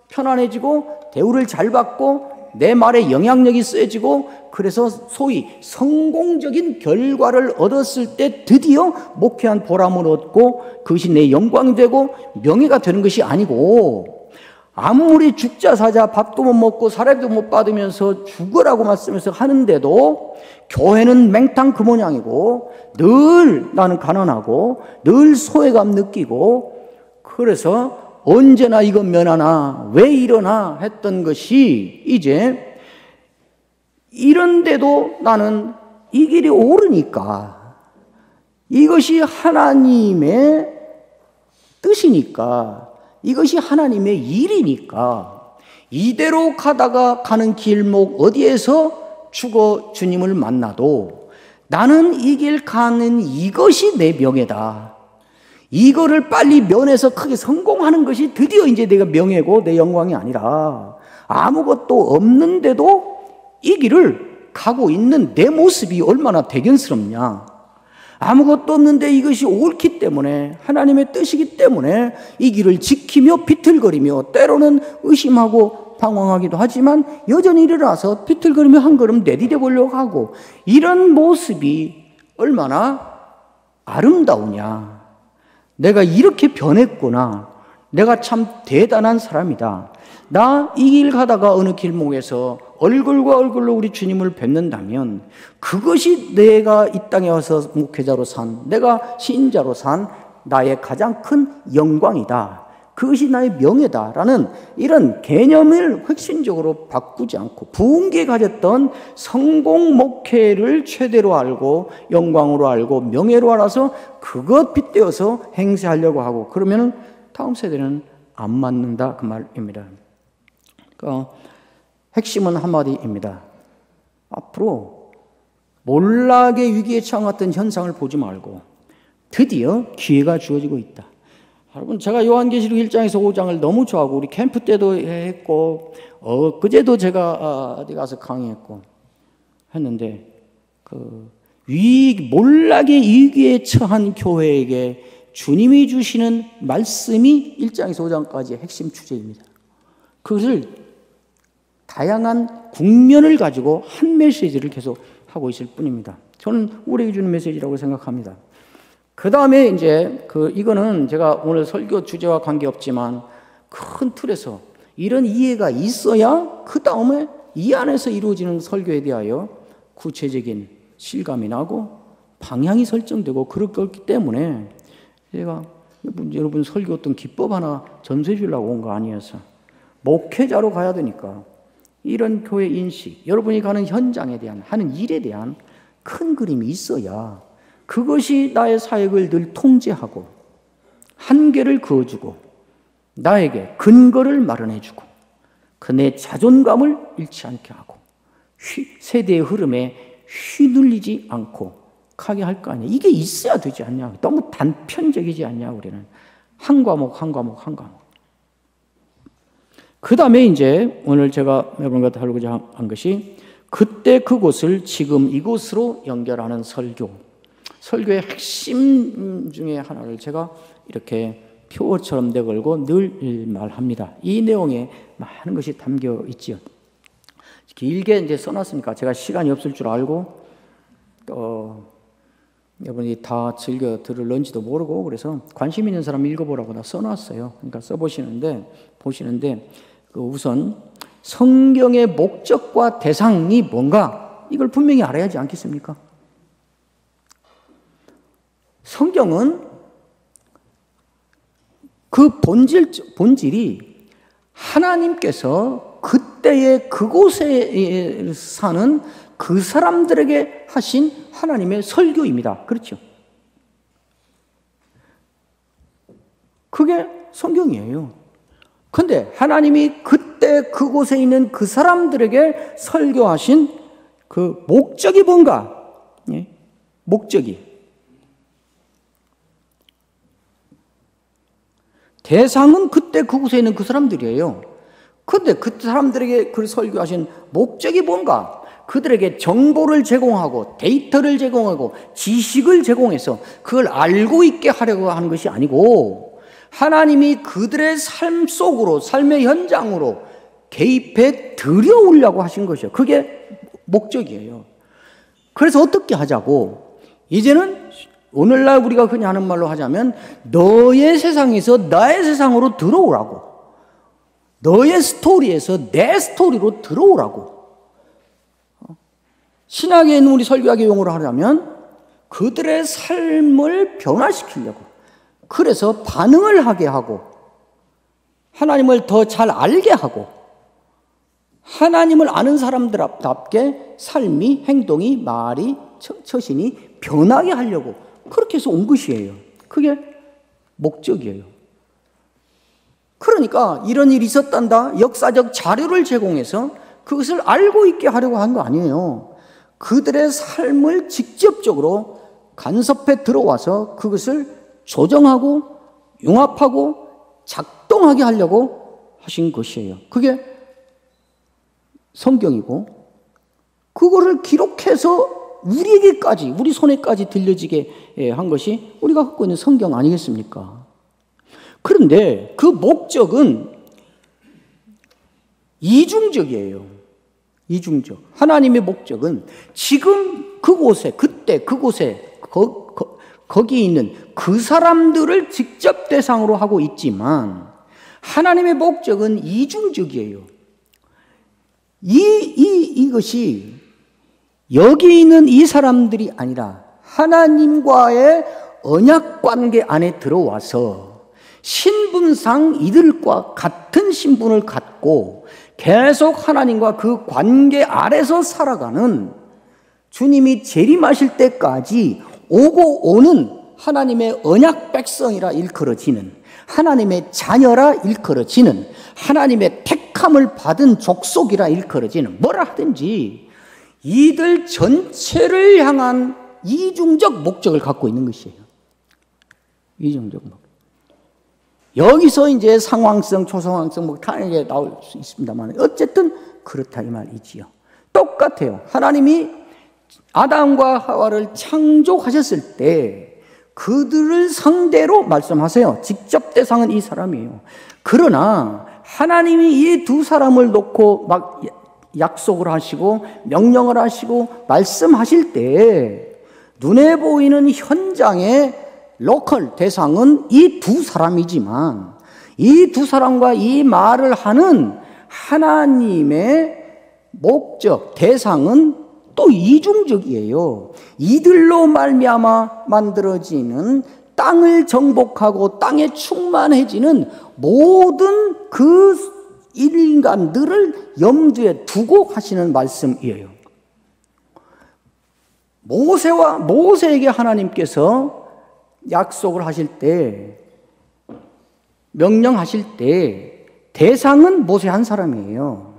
편안해지고 대우를 잘 받고 내 말에 영향력이 세지고, 그래서 소위 성공적인 결과를 얻었을 때 드디어 목회한 보람을 얻고 그것이 내 영광이 되고 명예가 되는 것이 아니고, 아무리 죽자 사자 밥도 못 먹고 사례도 못 받으면서 죽으라고 말씀해서 하는데도 교회는 맹탕 그 모양이고 늘 나는 가난하고 늘 소외감 느끼고, 그래서 언제나 이건 면하나 왜 이러나 했던 것이 이제 이런데도 나는 이 길이 옳으니까, 이것이 하나님의 뜻이니까, 이것이 하나님의 일이니까 이대로 가다가 가는 길목 어디에서 죽어 주님을 만나도 나는 이 길 가는 이것이 내 명예다. 이거를 빨리 면해서 크게 성공하는 것이 드디어 이제 내가 명예고 내 영광이 아니라, 아무것도 없는데도 이 길을 가고 있는 내 모습이 얼마나 대견스럽냐. 아무것도 없는데 이것이 옳기 때문에, 하나님의 뜻이기 때문에 이 길을 지키며 비틀거리며 때로는 의심하고 방황하기도 하지만 여전히 일어나서 비틀거리며 한 걸음 내디뎌 보려고 하고, 이런 모습이 얼마나 아름다우냐. 내가 이렇게 변했구나. 내가 참 대단한 사람이다. 나 이 길 가다가 어느 길목에서 얼굴과 얼굴로 우리 주님을 뵙는다면 그것이 내가 이 땅에 와서 목회자로 산, 내가 신자로 산 나의 가장 큰 영광이다. 그것이 나의 명예다라는 이런 개념을 핵심적으로 바꾸지 않고 부흥기에 가졌던 성공 목회를 최대로 알고 영광으로 알고 명예로 알아서 그것 빗대어서 행세하려고 하고, 그러면 다음 세대는 안 맞는다, 그 말입니다. 그러니까 핵심은 한마디입니다. 앞으로 몰락의 위기에 처한 현상을 보지 말고 드디어 기회가 주어지고 있다. 여러분, 제가 요한계시록 1장에서 5장을 너무 좋아하고 우리 캠프 때도 했고 그제도 제가 어디 가서 강의했고 했는데 몰락의 위기에 처한 교회에게 주님이 주시는 말씀이 1장에서 5장까지의 핵심 주제입니다. 그것을 다양한 국면을 가지고 한 메시지를 계속 하고 있을 뿐입니다. 저는 우리에게 주는 메시지라고 생각합니다. 그 다음에 이제 이거는 제가 오늘 설교 주제와 관계없지만 큰 틀에서 이런 이해가 있어야 그 다음에 이 안에서 이루어지는 설교에 대하여 구체적인 실감이 나고 방향이 설정되고 그렇기 때문에 제가 여러분 설교 어떤 기법 하나 전수해 주려고 온 거 아니어서 목회자로 가야 되니까 이런 교회 인식, 여러분이 가는 현장에 대한 하는 일에 대한 큰 그림이 있어야 그것이 나의 사역을 늘 통제하고 한계를 그어주고 나에게 근거를 마련해주고 그 내 자존감을 잃지 않게 하고 세대의 흐름에 휘둘리지 않고 가게 할 거 아니야. 이게 있어야 되지 않냐. 너무 단편적이지 않냐. 우리는 한 과목 그 다음에 이제 오늘 제가 여러분과 다루고자 한 것이 그때 그곳을 지금 이곳으로 연결하는 설교의 핵심 중에 하나를 제가 이렇게 표어처럼 내걸고 늘 말합니다. 이 내용에 많은 것이 담겨 있지요. 길게 이제 써놨으니까 제가 시간이 없을 줄 알고 여러분이 다 즐겨 들을런지도 모르고 그래서 관심 있는 사람 읽어보라고 다 써놨어요. 그러니까 보시는데 우선 성경의 목적과 대상이 뭔가 이걸 분명히 알아야 하지 않겠습니까? 성경은 그 본질이 하나님께서 그때의 그곳에 사는 그 사람들에게 하신 하나님의 설교입니다. 그렇죠? 그게 성경이에요. 근데 하나님이 그때 그곳에 있는 그 사람들에게 설교하신 그 목적이 뭔가? 예? 목적이. 대상은 그때 그곳에 있는 그 사람들이에요. 근데 그 사람들에게 그 설교하신 목적이 뭔가? 그들에게 정보를 제공하고 데이터를 제공하고 지식을 제공해서 그걸 알고 있게 하려고 하는 것이 아니고 하나님이 그들의 삶 속으로 삶의 현장으로 개입해 들여오려고 하신 것이에요. 그게 목적이에요. 그래서 어떻게 하자고? 이제는 오늘날 우리가 그냥 하는 말로 하자면 너의 세상에서 나의 세상으로 들어오라고. 너의 스토리에서 내 스토리로 들어오라고. 신학에 있는 우리 설교학의 용어로 하자면 그들의 삶을 변화시키려고. 그래서 반응을 하게 하고 하나님을 더 잘 알게 하고 하나님을 아는 사람들답게 삶이, 행동이, 말이, 처신이 변하게 하려고 그렇게 해서 온 것이에요. 그게 목적이에요. 그러니까 이런 일이 있었단다 역사적 자료를 제공해서 그것을 알고 있게 하려고 한 거 아니에요. 그들의 삶을 직접적으로 간섭해 들어와서 그것을 조정하고 융합하고 작동하게 하려고 하신 것이에요. 그게 성경이고 그거를 기록해서 우리에게까지 우리 손에까지 들려지게 한 것이 우리가 갖고 있는 성경 아니겠습니까? 그런데 그 목적은 이중적이에요. 이중적. 하나님의 목적은 지금 그곳에 그때 그곳에 거기에 있는 그 사람들을 직접 대상으로 하고 있지만 하나님의 목적은 이중적이에요. 이것이 여기 있는 이 사람들이 아니라 하나님과의 언약 관계 안에 들어와서 신분상 이들과 같은 신분을 갖고 계속 하나님과 그 관계 아래서 살아가는 주님이 재림하실 때까지 오고 오는 하나님의 언약 백성이라 일컬어지는 하나님의 자녀라 일컬어지는 하나님의 택함을 받은 족속이라 일컬어지는 뭐라 하든지 이들 전체를 향한 이중적 목적을 갖고 있는 것이에요. 이중적 목적. 여기서 이제 상황성, 초상황성 뭐 다양하게 나올 수 있습니다만 어쨌든 그렇다 이 말이지요. 똑같아요. 하나님이 아담과 하와를 창조하셨을 때 그들을 상대로 말씀하세요. 직접 대상은 이 사람이에요. 그러나 하나님이 이 두 사람을 놓고 막 약속을 하시고 명령을 하시고 말씀하실 때 눈에 보이는 현장의 로컬 대상은 이 두 사람이지만 이 두 사람과 이 말을 하는 하나님의 목적, 대상은 또 이중적이에요. 이들로 말미암아 만들어지는 땅을 정복하고 땅에 충만해지는 모든 그 인간들을 염두에 두고 하시는 말씀이에요. 모세에게 하나님께서 약속을 하실 때, 명령하실 때 대상은 모세 한 사람이에요.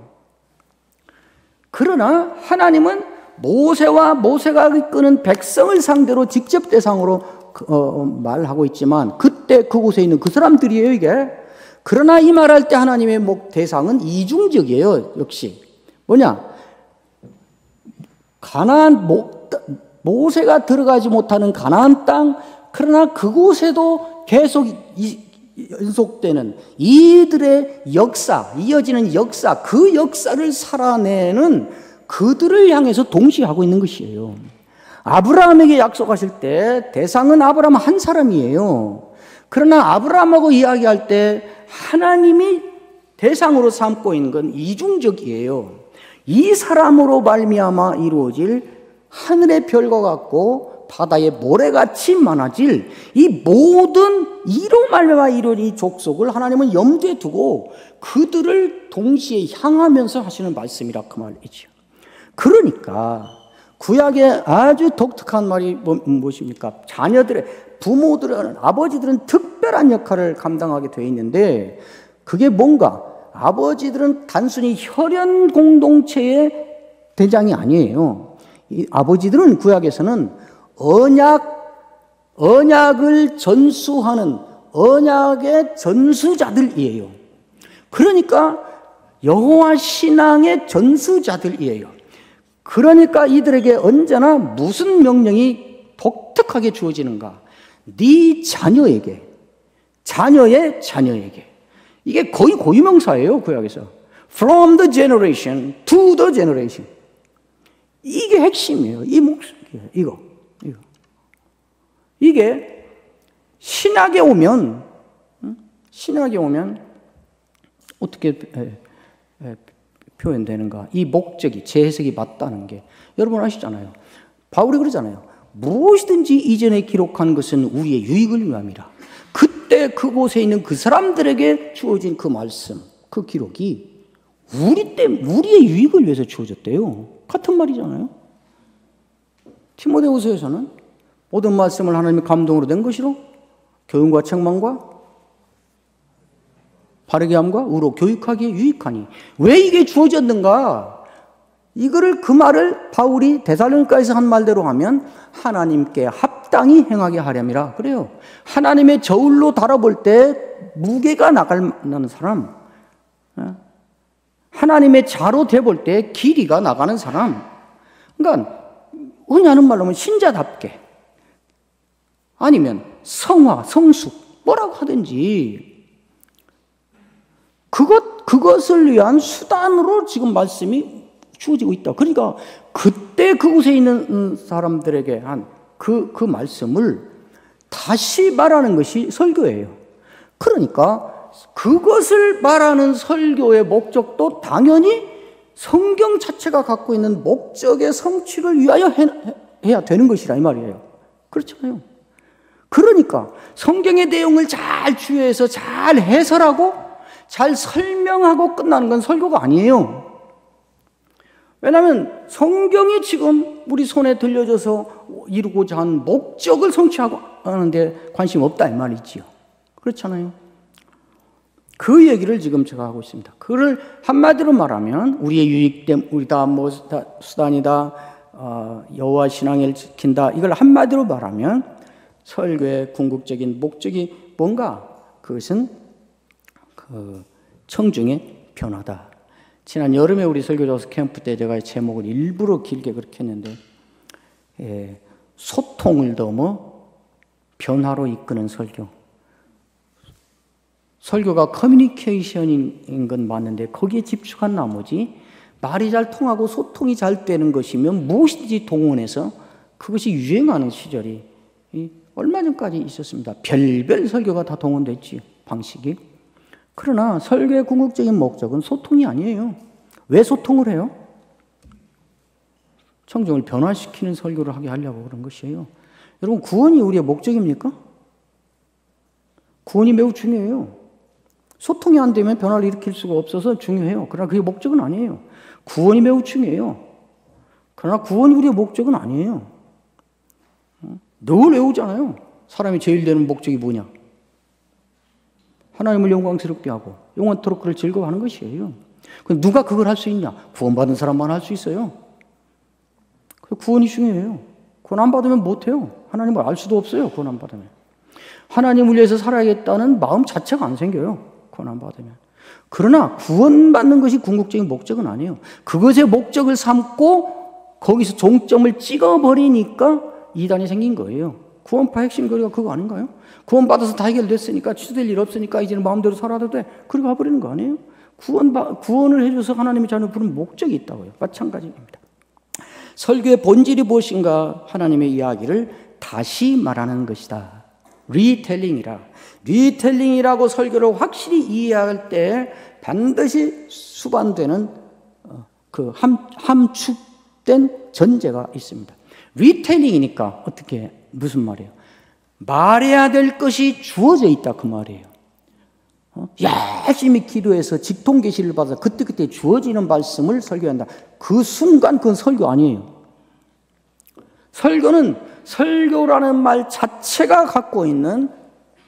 그러나 하나님은 모세가 이끄는 백성을 상대로 직접 대상으로 말하고 있지만 그때 그곳에 있는 그 사람들이에요, 이게. 그러나 이 말할 때 하나님의 대상은 이중적이에요, 역시. 뭐냐? 모세가 들어가지 못하는 가나안 땅, 그러나 그곳에도 계속 연속되는 이들의 역사, 이어지는 역사, 그 역사를 살아내는 그들을 향해서 동시에 하고 있는 것이에요. 아브라함에게 약속하실 때 대상은 아브라함 한 사람이에요. 그러나 아브라함하고 이야기할 때 하나님이 대상으로 삼고 있는 건 이중적이에요. 이 사람으로 말미암아 이루어질 하늘의 별과 같고 바다의 모래같이 많아질 이 모든 이로 말미암아 이루어진 이 족속을 하나님은 염두에 두고 그들을 동시에 향하면서 하시는 말씀이라 그 말이죠. 그러니까 구약의 아주 독특한 말이 무엇입니까? 부모들은, 아버지들은 특별한 역할을 감당하게 되어 있는데 그게 뭔가? 아버지들은 단순히 혈연 공동체의 대장이 아니에요. 이 아버지들은 구약에서는 언약을 전수하는 언약의 전수자들이에요. 그러니까 여호와 신앙의 전수자들이에요. 그러니까 이들에게 언제나 무슨 명령이 독특하게 주어지는가? 네 자녀에게, 자녀의 자녀에게. 이게 거의 고유명사예요, 구약에서. From the generation to the generation. 이게 핵심이에요. 이거. 이게 신약에 오면 어떻게 표현되는가? 이 목적이, 제 해석이 맞다는 게 여러분 아시잖아요. 바울이 그러잖아요. 무엇이든지 이전에 기록한 것은 우리의 유익을 위함이라. 그때 그곳에 있는 그 사람들에게 주어진 그 말씀, 그 기록이 우리의 유익을 위해서 주어졌대요. 같은 말이잖아요. 디모데후서에서는 모든 말씀을 하나님의 감동으로 된 것이로 교훈과 책망과 바르게 함과 의로 교육하기에 유익하니. 왜 이게 주어졌는가? 이거를 그 말을 바울이 데살로니가에서 한 말대로 하면 하나님께 합당히 행하게 하렴이라 그래요. 하나님의 저울로 달아볼 때 무게가 나가는 사람, 하나님의 자로 대볼 때 길이가 나가는 사람. 그러니까 흔히 하는 말로 하면 신자답게 아니면 성화, 성숙 뭐라고 하든지 그것을 위한 수단으로 지금 말씀이 주어지고 있다. 그러니까 그때 그곳에 있는 사람들에게 한 그 말씀을 다시 말하는 것이 설교예요. 그러니까 그것을 말하는 설교의 목적도 당연히 성경 자체가 갖고 있는 목적의 성취를 위하여 해야 되는 것이라 이 말이에요. 그렇잖아요. 그러니까 성경의 내용을 잘 주의해서 잘 해설하고 잘 설명하고 끝나는 건 설교가 아니에요. 왜냐하면 성경이 지금 우리 손에 들려져서 이루고자 한 목적을 성취하고 하는데 관심 없다 이 말이지요. 그렇잖아요. 그 얘기를 지금 제가 하고 있습니다. 그를 한마디로 말하면 우리의 유익됨, 우리다 뭐 수단이다, 여호와 신앙을 지킨다. 이걸 한마디로 말하면 설교의 궁극적인 목적이 뭔가? 그것은 그 청중의 변화다. 지난 여름에 우리 설교조서 캠프 때 제가 제목을 일부러 길게 그렇게 했는데, 소통을 넘어 변화로 이끄는 설교. 설교가 커뮤니케이션인 건 맞는데 거기에 집중한 나머지 말이 잘 통하고 소통이 잘 되는 것이면 무엇이든지 동원해서 그것이 유행하는 시절이 얼마 전까지 있었습니다. 별별 설교가 다 동원됐지, 방식이. 그러나 설교의 궁극적인 목적은 소통이 아니에요. 왜 소통을 해요? 청중을 변화시키는 설교를 하게 하려고 그런 것이에요. 여러분, 구원이 우리의 목적입니까? 구원이 매우 중요해요. 소통이 안 되면 변화를 일으킬 수가 없어서 중요해요. 그러나 그게 목적은 아니에요. 구원이 매우 중요해요. 그러나 구원이 우리의 목적은 아니에요. 늘 외우잖아요. 사람이 제일 되는 목적이 뭐냐? 하나님을 영광스럽게 하고 영원토록 그를 즐거워하는 것이에요. 누가 그걸 할 수 있냐? 구원받은 사람만 할 수 있어요. 구원이 중요해요. 구원 안 받으면 못해요. 하나님을 알 수도 없어요. 구원 안 받으면. 하나님을 위해서 살아야겠다는 마음 자체가 안 생겨요. 구원 안 받으면. 그러나 구원받는 것이 궁극적인 목적은 아니에요. 그것의 목적을 삼고 거기서 종점을 찍어버리니까 이단이 생긴 거예요. 구원파 핵심 거리가 그거 아닌가요? 구원받아서 다 해결됐으니까 취소될 일 없으니까 이제는 마음대로 살아도 돼. 그렇게 가버리는 거 아니에요? 구원을 해줘서 하나님의 자녀를 부르는 목적이 있다고요. 마찬가지입니다. 설교의 본질이 무엇인가? 하나님의 이야기를 다시 말하는 것이다. 리텔링이라. 리텔링이라고 설교를 확실히 이해할 때 반드시 수반되는 그 함축된 전제가 있습니다. 리텔링이니까 어떻게, 무슨 말이에요? 말해야 될 것이 주어져 있다, 그 말이에요. 열심히 기도해서 직통 계시를 받아서 그때그때 주어지는 말씀을 설교한다. 그 순간 그건 설교 아니에요. 설교는 설교라는 말 자체가 갖고 있는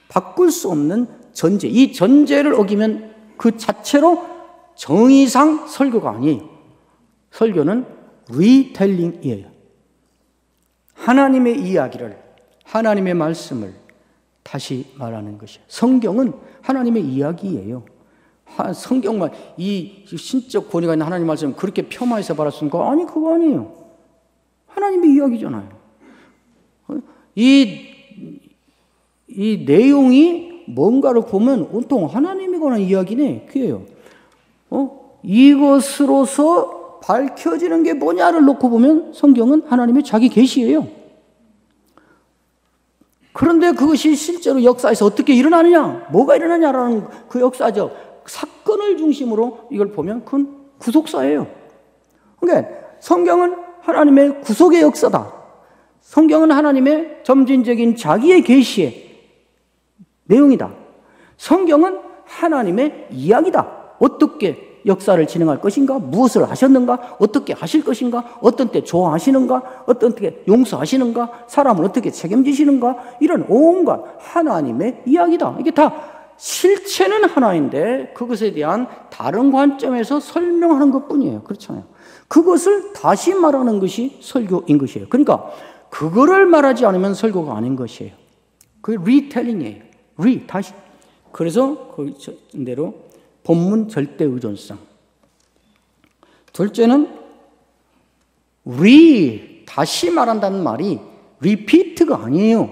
바꿀 수 없는 전제. 이 전제를 어기면 그 자체로 정의상 설교가 아니에요. 설교는 리텔링이에요. 하나님의 이야기를, 하나님의 말씀을 다시 말하는 것이에요. 성경은 하나님의 이야기예요. 성경만, 이 신적 권위가 있는 하나님 말씀 그렇게 폄하해서 말했습니까? 아니, 그거 아니에요. 하나님의 이야기잖아요. 이 내용이 뭔가를 보면 온통 하나님에 관한 이야기네, 그게요. 이것으로서 밝혀지는 게 뭐냐를 놓고 보면 성경은 하나님의 자기 계시예요. 그런데 그것이 실제로 역사에서 어떻게 일어나느냐, 뭐가 일어나냐라는 그 역사적 사건을 중심으로 이걸 보면 그건 구속사예요. 그러니까 성경은 하나님의 구속의 역사다. 성경은 하나님의 점진적인 자기의 계시의 내용이다. 성경은 하나님의 이야기다. 어떻게 역사를 진행할 것인가? 무엇을 하셨는가? 어떻게 하실 것인가? 어떤 때 좋아하시는가? 어떤 때 용서하시는가? 사람을 어떻게 책임지시는가? 이런 온갖 하나님의 이야기다. 이게 다 실체는 하나인데 그것에 대한 다른 관점에서 설명하는 것뿐이에요. 그렇잖아요. 그것을 다시 말하는 것이 설교인 것이에요. 그러니까 그거를 말하지 않으면 설교가 아닌 것이에요. 그게 리텔링이에요. 다시. 그래서 그대로 본문 절대 의존성. 둘째는 다시 말한다는 말이 repeat가 아니에요.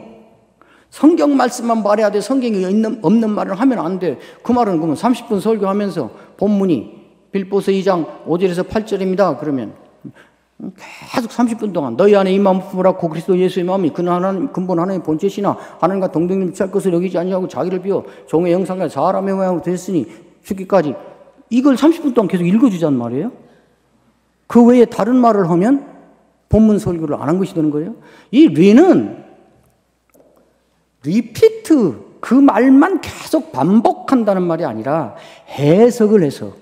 성경 말씀만 말해야 돼. 성경이 없는 말을 하면 안 돼. 그 말은 그러면 30분 설교하면서 본문이 빌보서 2장 5절에서 8절입니다. 그러면 계속 30분 동안 너희 안에 이 마음 품으라고 그리스도 예수의 마음이 하나님 근본 하나님의 본체시나 하나님과 동등님 취할 것을 여기지 아니하고 자기를 비워 종의 형상과 사람의 모양으로 됐으니 죽기까지, 이걸 30분 동안 계속 읽어주자는 말이에요. 그 외에 다른 말을 하면 본문 설교를 안 한 것이 되는 거예요. 이 리는 리피트, 그 말만 계속 반복한다는 말이 아니라 해석을 해서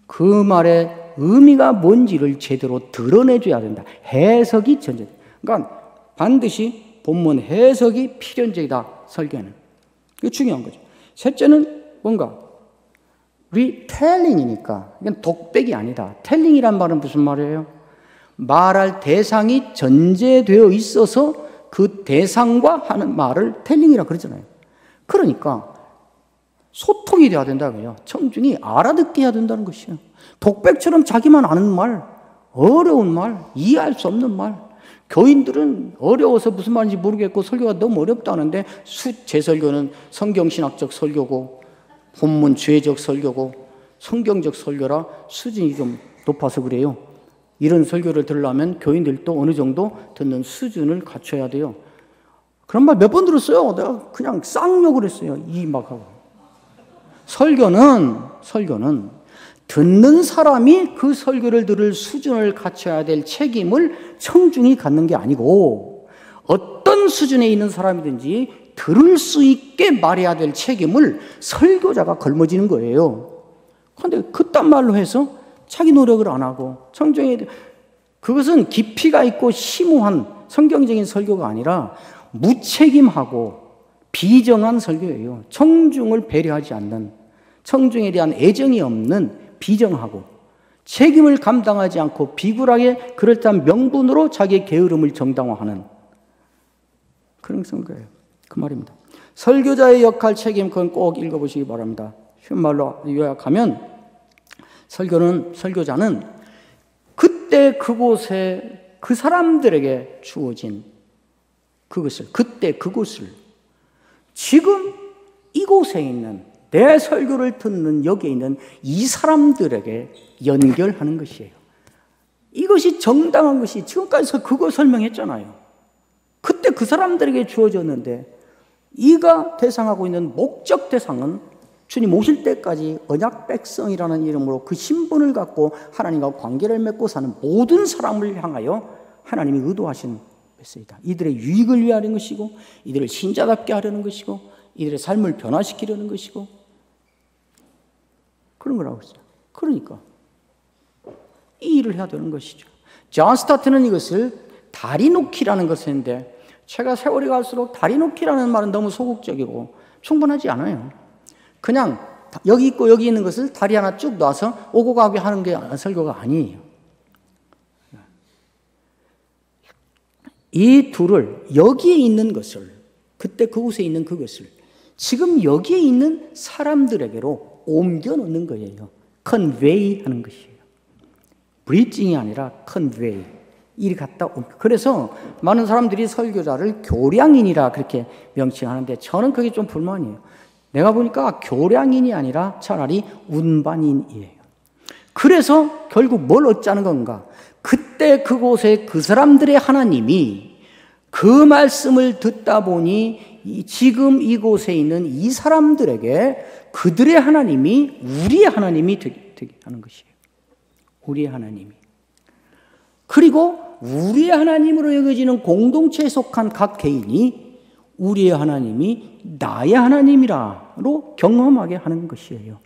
그 말의 의미가 뭔지를 제대로 드러내줘야 된다. 해석이 전제. 그러니까 반드시 본문 해석이 필연적이다, 설교는. 이게 중요한 거죠. 셋째는 뭔가 리텔링이니까 이건 독백이 아니다. 텔링이란 말은 무슨 말이에요? 말할 대상이 전제되어 있어서 그 대상과 하는 말을 텔링이라 그러잖아요. 그러니까 소통이 돼야 된다고요. 청중이 알아듣게 해야 된다는 것이에요. 독백처럼 자기만 아는 말, 어려운 말, 이해할 수 없는 말. 교인들은 어려워서 무슨 말인지 모르겠고 설교가 너무 어렵다는데 제 설교는 성경신학적 설교고 본문 주의적 설교고 성경적 설교라 수준이 좀 높아서 그래요. 이런 설교를 들으려면 교인들도 어느 정도 듣는 수준을 갖춰야 돼요. 그런 말 몇 번 들었어요. 내가 그냥 쌍욕을 했어요. 이 막 하고. 설교는 듣는 사람이 그 설교를 들을 수준을 갖춰야 될 책임을 청중이 갖는 게 아니고 어떤 수준에 있는 사람이든지 들을 수 있게 말해야 될 책임을 설교자가 걸머지는 거예요. 그런데 그딴 말로 해서 자기 노력을 안 하고 청중이 그것은 깊이가 있고 심오한 성경적인 설교가 아니라 무책임하고 비정한 설교예요. 청중을 배려하지 않는, 청중에 대한 애정이 없는 비정하고 책임을 감당하지 않고 비굴하게 그럴듯한 명분으로 자기의 게으름을 정당화하는 그런 설교예요. 그 말입니다. 설교자의 역할, 책임, 그건 꼭 읽어보시기 바랍니다. 쉬운 말로 요약하면 설교자는 그때 그곳에 그 사람들에게 주어진 그것을, 그때 그곳을 지금 이곳에 있는 내 설교를 듣는 여기에 있는 이 사람들에게 연결하는 것이에요. 이것이 정당한 것이 지금까지 그거 설명했잖아요. 그때 그 사람들에게 주어졌는데 이가 대상하고 있는 목적 대상은 주님 오실 때까지 언약 백성이라는 이름으로 그 신분을 갖고 하나님과 관계를 맺고 사는 모든 사람을 향하여 하나님이 의도하신 메시지다. 이들의 유익을 위하는 것이고 이들을 신자답게 하려는 것이고 이들의 삶을 변화시키려는 것이고 그런 거라고 했어요. 그러니까 이 일을 해야 되는 것이죠. 존 스타트는 이것을 다리 놓기라는 것을 했는데 제가 세월이 갈수록 다리 놓기라는 말은 너무 소극적이고 충분하지 않아요. 그냥 여기 있고 여기 있는 것을 다리 하나 쭉 놔서 오고 가게 하는 게 설교가 아니에요. 이 둘을 여기에 있는 것을 그때 그곳에 있는 그것을 지금 여기에 있는 사람들에게로 옮겨 놓는 거예요. 컨베이 하는 것이에요. 브리징이 아니라 컨베이. 이리 갔다 그래서 많은 사람들이 설교자를 교량인이라 그렇게 명칭하는데 저는 그게 좀 불만이에요. 내가 보니까 교량인이 아니라 차라리 운반인이에요. 그래서 결국 뭘 얻자는 건가? 그때 그곳에 그 사람들의 하나님이 그 말씀을 듣다 보니 지금 이곳에 있는 이 사람들에게 그들의 하나님이 우리의 하나님이 되게 하는 것이에요. 우리의 하나님이. 그리고 우리의 하나님으로 여겨지는 공동체에 속한 각 개인이 우리의 하나님이 나의 하나님이라로 경험하게 하는 것이에요.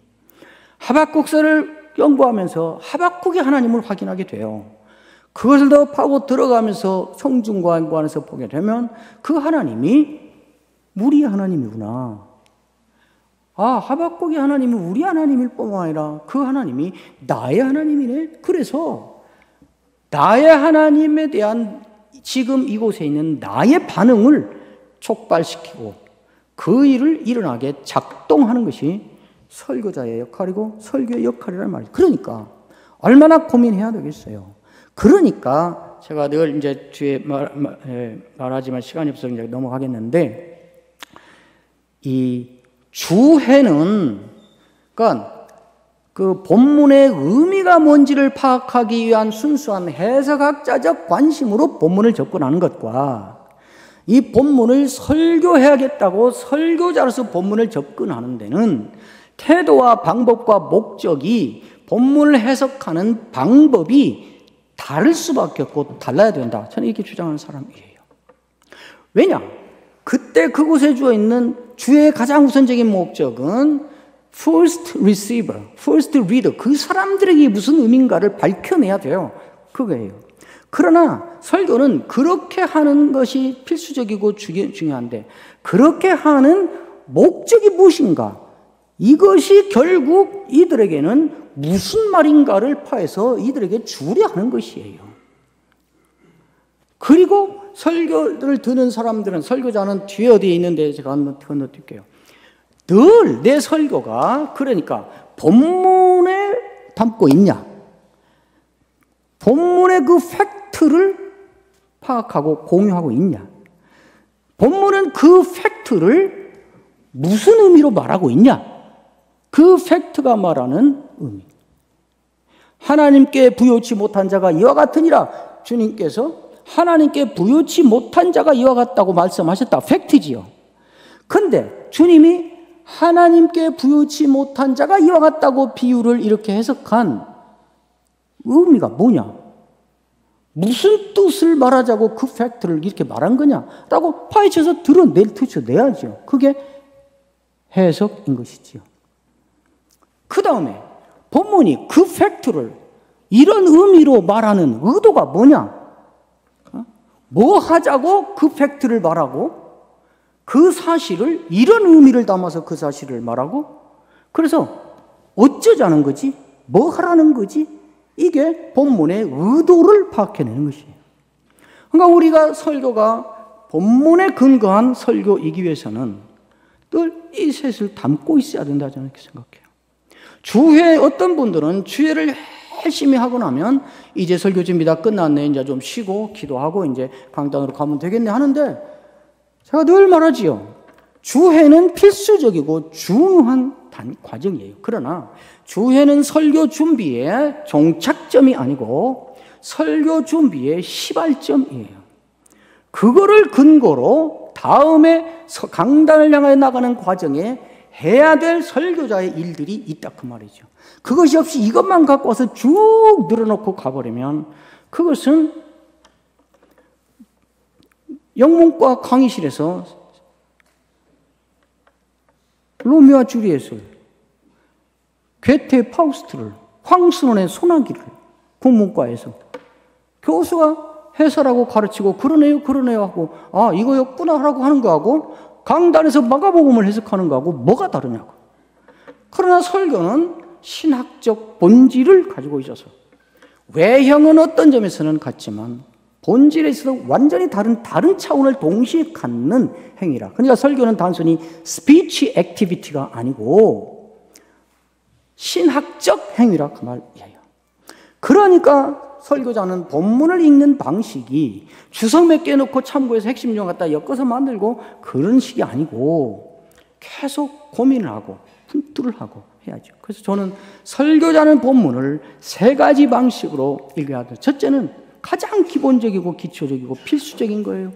하박국서를 연구하면서 하박국의 하나님을 확인하게 돼요. 그것을 더 파고 들어가면서 성중과 연구하면서 보게 되면 그 하나님이 우리의 하나님이구나. 아, 하박국의 하나님이 우리 하나님일 뿐만 아니라 그 하나님이 나의 하나님이네. 그래서 나의 하나님에 대한 지금 이곳에 있는 나의 반응을 촉발시키고 그 일을 일어나게 작동하는 것이 설교자의 역할이고 설교의 역할이라는 말이에요. 그러니까 얼마나 고민해야 되겠어요. 그러니까 제가 늘 이제 뒤에 말하지만 시간이 없어서 이제 넘어가겠는데 이 주해는 그러니까 그 본문의 의미가 뭔지를 파악하기 위한 순수한 해석학자적 관심으로 본문을 접근하는 것과 이 본문을 설교해야겠다고 설교자로서 본문을 접근하는 데는 태도와 방법과 목적이 본문을 해석하는 방법이 다를 수밖에 없고 달라야 된다. 저는 이렇게 주장하는 사람이에요. 왜냐? 그때 그곳에 주어 있는 주의 가장 우선적인 목적은 first receiver, first reader, 그 사람들에게 무슨 의미인가를 밝혀내야 돼요. 그거예요. 그러나 설교는 그렇게 하는 것이 필수적이고 중요한데 그렇게 하는 목적이 무엇인가? 이것이 결국 이들에게는 무슨 말인가를 파해서 이들에게 주려 하는 것이에요. 그리고 설교를 듣는 사람들은, 설교자는 뒤에 어디에 있는데 제가 한번 건너뛸게요. 늘 내 설교가 그러니까 본문에 담고 있냐, 본문의 그 팩트를 파악하고 공유하고 있냐, 본문은 그 팩트를 무슨 의미로 말하고 있냐, 그 팩트가 말하는 의미. 하나님께 부요치 못한 자가 이와 같으니라. 주님께서 하나님께 부요치 못한 자가 이와 같다고 말씀하셨다. 팩트지요. 근데 주님이 하나님께 부요치 못한 자가 이와 같다고 비유를 이렇게 해석한 의미가 뭐냐? 무슨 뜻을 말하자고 그 팩트를 이렇게 말한 거냐라고 파헤쳐서 드러내야죠. 그게 해석인 것이지요. 그 다음에 본문이 그 팩트를 이런 의미로 말하는 의도가 뭐냐? 뭐 하자고 그 팩트를 말하고 그 사실을 이런 의미를 담아서 그 사실을 말하고, 그래서 어쩌자는 거지? 뭐 하라는 거지? 이게 본문의 의도를 파악해내는 것이에요. 그러니까 우리가 설교가 본문에 근거한 설교이기 위해서는 늘 이 셋을 담고 있어야 된다 저는 이렇게 생각해요. 주회 어떤 분들은 주회를 열심히 하고 나면 이제 설교 준비 다 끝났네, 이제 좀 쉬고 기도하고 이제 강단으로 가면 되겠네 하는데, 제가 늘 말하지요. 주회는 필수적이고 중요한 과정이에요. 그러나 주회는 설교 준비의 종착점이 아니고 설교 준비의 시발점이에요. 그거를 근거로 다음에 강단을 향해 나가는 과정에 해야 될 설교자의 일들이 있다 그 말이죠. 그것이 없이 이것만 갖고 와서 쭉 늘어놓고 가버리면 그것은 영문과 강의실에서 로미오와 줄리엣을, 괴테의 파우스트를, 황순원의 소나기를 국문과에서 교수가 해설하고 가르치고 그러네요 하고 아 이거였구나 하라고 하는 거하고 강단에서 마가복음을 해석하는 거하고 뭐가 다르냐고. 그러나 설교는 신학적 본질을 가지고 있어서 외형은 어떤 점에서는 같지만 본질에 있어서 완전히 다른 차원을 동시에 갖는 행위라. 그러니까 설교는 단순히 스피치 액티비티가 아니고 신학적 행위라 그 말이에요. 그러니까 설교자는 본문을 읽는 방식이 주석 몇 개 넣고 참고해서 핵심 좀 갖다 엮어서 만들고 그런 식이 아니고 계속 고민을 하고 훈투를 하고 해야죠. 그래서 저는 설교자는 본문을 세 가지 방식으로 읽어야 돼요. 첫째는 가장 기본적이고 기초적이고 필수적인 거예요.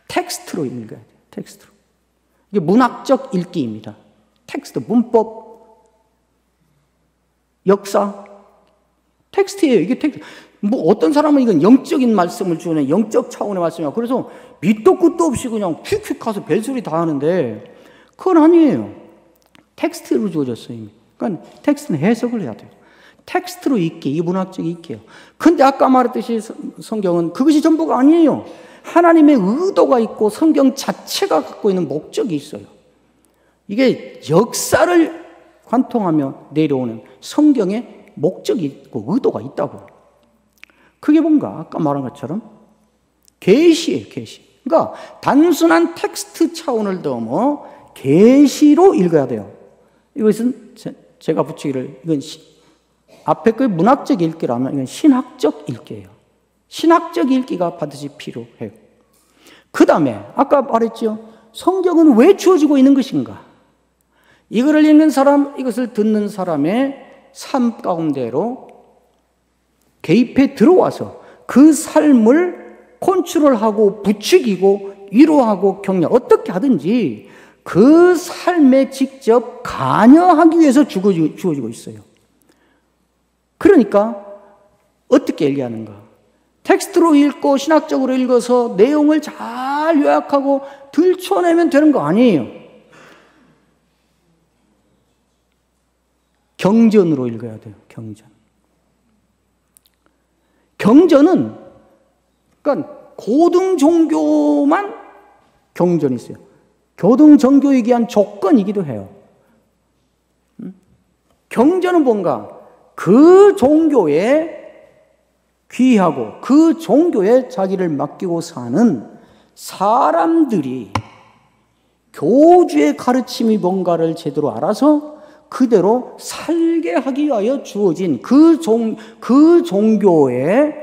텍스트로 읽어야 돼요. 텍스트로. 이게 문학적 읽기입니다. 텍스트, 문법, 역사, 텍스트예요. 이게 텍스트. 뭐 어떤 사람은 이건 영적인 말씀을 주는 영적 차원의 말씀이야. 그래서 밑도 끝도 없이 그냥 휙휙 가서 벨소리 다 하는데 그건 아니에요. 텍스트로 주어졌어요. 이미. 그러니까 텍스트는 해석을 해야 돼요. 텍스트로 읽기, 이 문학적 읽기예요. 근데 아까 말했듯이 성경은 그것이 전부가 아니에요. 하나님의 의도가 있고 성경 자체가 갖고 있는 목적이 있어요. 이게 역사를 관통하며 내려오는 성경의 목적이 있고 의도가 있다고. 그게 뭔가 아까 말한 것처럼 계시예요. 계시. 그러니까 단순한 텍스트 차원을 넘어 계시로 읽어야 돼요. 이것은 제가 붙이기를 이건 앞에 그 문학적 읽기라면 이건 신학적 읽기예요. 신학적 읽기가 반드시 필요해요. 그 다음에 아까 말했죠. 성경은 왜 주어지고 있는 것인가? 이거를 읽는 사람, 이것을 듣는 사람의 삶 가운데로 개입해 들어와서 그 삶을 컨트롤하고 부추기고 위로하고 격려 어떻게 하든지 그 삶에 직접 관여하기 위해서 주어지고 있어요. 그러니까 어떻게 얘기하는가? 텍스트로 읽고 신학적으로 읽어서 내용을 잘 요약하고 들춰내면 되는 거 아니에요. 경전으로 읽어야 돼요. 경전. 경전은 그러니까 고등 종교만 경전이 있어요. 고등 종교이기 위한 조건이기도 해요. 경전은 뭔가? 그 종교에 귀하고 그 종교에 자기를 맡기고 사는 사람들이 교주의 가르침이 뭔가를 제대로 알아서 그대로 살게 하기 위하여 주어진 그 종교의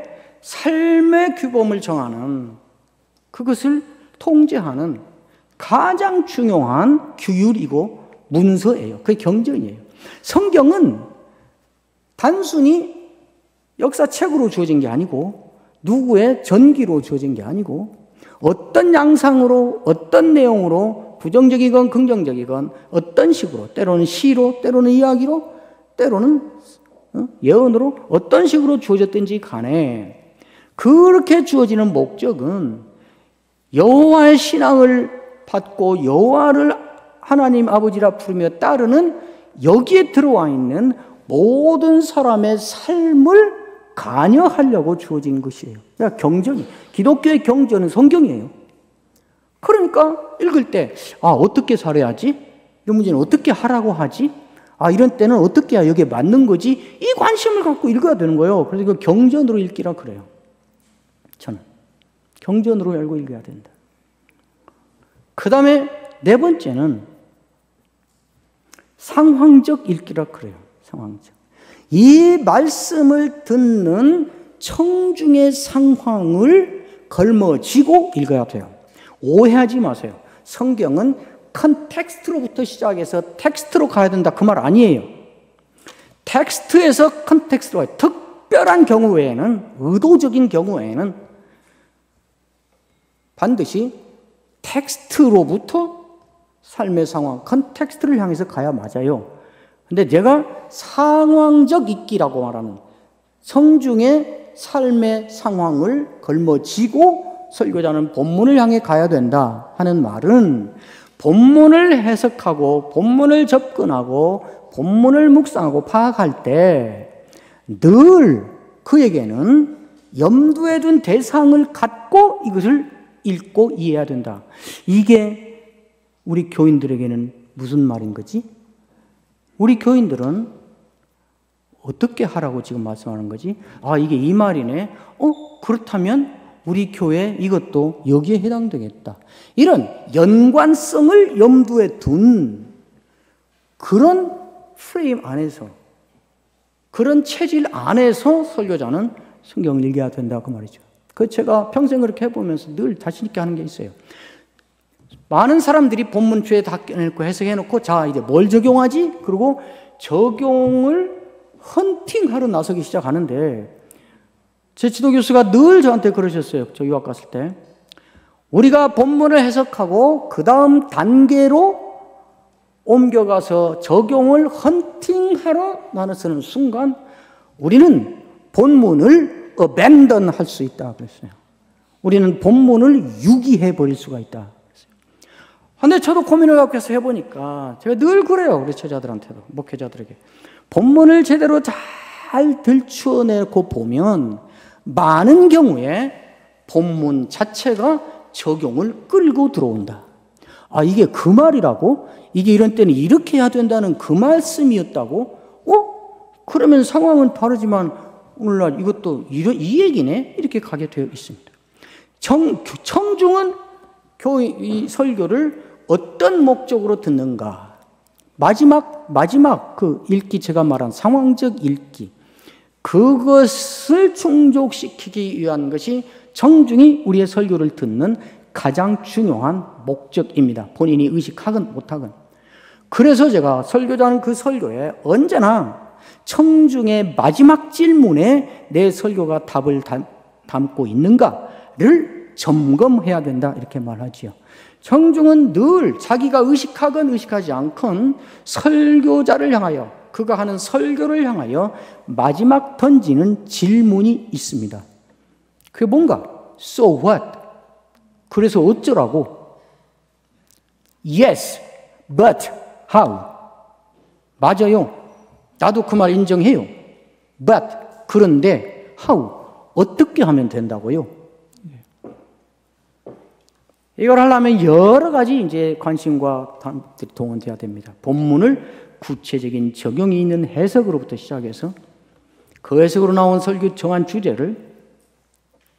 삶의 규범을 정하는, 그것을 통제하는 가장 중요한 규율이고 문서예요. 그게 경전이에요. 성경은 단순히 역사책으로 주어진 게 아니고, 누구의 전기로 주어진 게 아니고, 어떤 양상으로, 어떤 내용으로, 부정적이건 긍정적이건 어떤 식으로, 때로는 시로, 때로는 이야기로, 때로는 예언으로 어떤 식으로 주어졌든지 간에 그렇게 주어지는 목적은 여호와의 신앙을 받고 여호와를 하나님 아버지라 부르며 따르는 여기에 들어와 있는 모든 사람의 삶을 관여하려고 주어진 것이에요. 그러니까 경전이, 기독교의 경전은 성경이에요. 그러니까 읽을 때 어떻게 살아야지? 이런 문제는 어떻게 하라고 하지? 이런 때는 어떻게 해야 여기에 맞는 거지? 이 관심을 갖고 읽어야 되는 거예요. 그래서 이거 경전으로 읽기라 그래요. 저는 경전으로 알고 읽어야 된다. 그 다음에 네 번째는 상황적 읽기라 그래요. 상황적. 이 말씀을 듣는 청중의 상황을 걸머쥐고 읽어야 돼요. 오해하지 마세요. 성경은 컨텍스트로부터 시작해서 텍스트로 가야 된다, 그 말 아니에요. 텍스트에서 컨텍스트로 가요. 특별한 경우 외에는, 의도적인 경우 외에는 반드시 텍스트로부터 삶의 상황, 컨텍스트를 향해서 가야 맞아요. 근데 제가 상황적 읽기라고 말하는 성중의 삶의 상황을 걸머쥐고 설교자는 본문을 향해 가야 된다 하는 말은, 본문을 해석하고 본문을 접근하고 본문을 묵상하고 파악할 때 늘 그에게는 염두에 둔 대상을 갖고 이것을 읽고 이해해야 된다. 이게 우리 교인들에게는 무슨 말인 거지? 우리 교인들은 어떻게 하라고 지금 말씀하는 거지? 이게 이 말이네. 그렇다면 우리 교회 이것도 여기에 해당되겠다. 이런 연관성을 염두에 둔 그런 프레임 안에서, 그런 체질 안에서 설교자는 성경을 읽어야 된다, 그 말이죠. 제가 평생 그렇게 해보면서 늘 자신 있게 하는 게 있어요. 많은 사람들이 본문주에 다 꺼내놓고 해석해놓고, 자, 이제 뭘 적용하지? 그리고 적용을 헌팅하러 나서기 시작하는데, 제 지도교수가 늘 저한테 그러셨어요. 저 유학 갔을 때. 우리가 본문을 해석하고 그 다음 단계로 옮겨가서 적용을 헌팅하러 나서는 순간 우리는 본문을 abandon 할 수 있다 그랬어요. 우리는 본문을 유기해 버릴 수가 있다 그랬어요. 근데 저도 고민을 갖고 해서 해보니까 제가 늘 그래요. 우리 제자들한테도, 목회자들에게. 본문을 제대로 잘 들추어내고 보면 많은 경우에 본문 자체가 적용을 끌고 들어온다. 이게 그 말이라고? 이게 이런 때는 이렇게 해야 된다는 그 말씀이었다고? 그러면 상황은 다르지만 오늘날 이것도 이 얘기네? 이렇게 가게 되어 있습니다. 청중은 이 설교를 어떤 목적으로 듣는가? 마지막 그 읽기, 제가 말한 상황적 읽기, 그것을 충족시키기 위한 것이 청중이 우리의 설교를 듣는 가장 중요한 목적입니다. 본인이 의식하건 못하건. 그래서 제가 설교자는 그 설교에 언제나 청중의 마지막 질문에 내 설교가 답을 담고 있는가를 점검해야 된다, 이렇게 말하지요. 청중은 늘 자기가 의식하건 의식하지 않건 설교자를 향하여, 그가 하는 설교를 향하여 마지막 던지는 질문이 있습니다. 그게 뭔가? So what? 그래서 어쩌라고? Yes, but how? 맞아요. 나도 그 말 인정해요. But, 그런데 how? 어떻게 하면 된다고요? 이걸 하려면 여러 가지 이제 관심과 동원돼야 됩니다. 본문을 구체적인 적용이 있는 해석으로부터 시작해서 그 해석으로 나온 설교 정한 주제를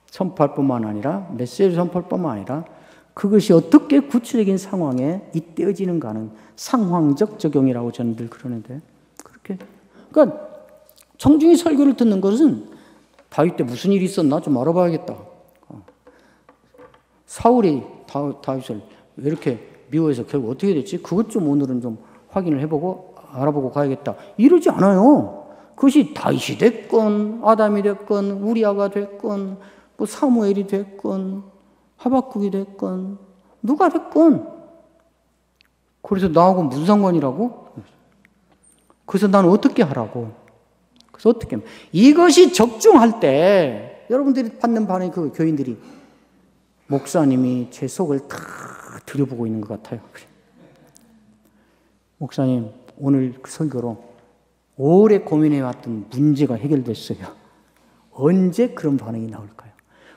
선포할 뿐만 아니라 메시지를 선포할 뿐만 아니라 그것이 어떻게 구체적인 상황에 잇대어지는가는 상황적 적용이라고 저는 늘 그러는데 그렇게 그러니까 청중이 설교를 듣는 것은 다윗 때 무슨 일이 있었나 좀 알아봐야겠다. 사울이 다윗을 왜 이렇게 미워해서 결국 어떻게 됐지? 그것 좀 오늘은 좀 확인을 해보고 알아보고 가야겠다. 이러지 않아요. 그것이 다윗이 됐건 아담이 됐건 우리아가 됐건 뭐 사무엘이 됐건 하박국이 됐건 누가 됐건 그래서 나하고 무슨 상관이라고? 그래서 나는 어떻게 하라고? 그래서 어떻게 하면 이것이 적중할 때 여러분들이 받는 반응이 그 교인들이 목사님이 제 속을 다 들여보고 있는 것 같아요. 목사님 오늘 그 설교로 오래 고민해왔던 문제가 해결됐어요. 언제 그런 반응이 나올까요?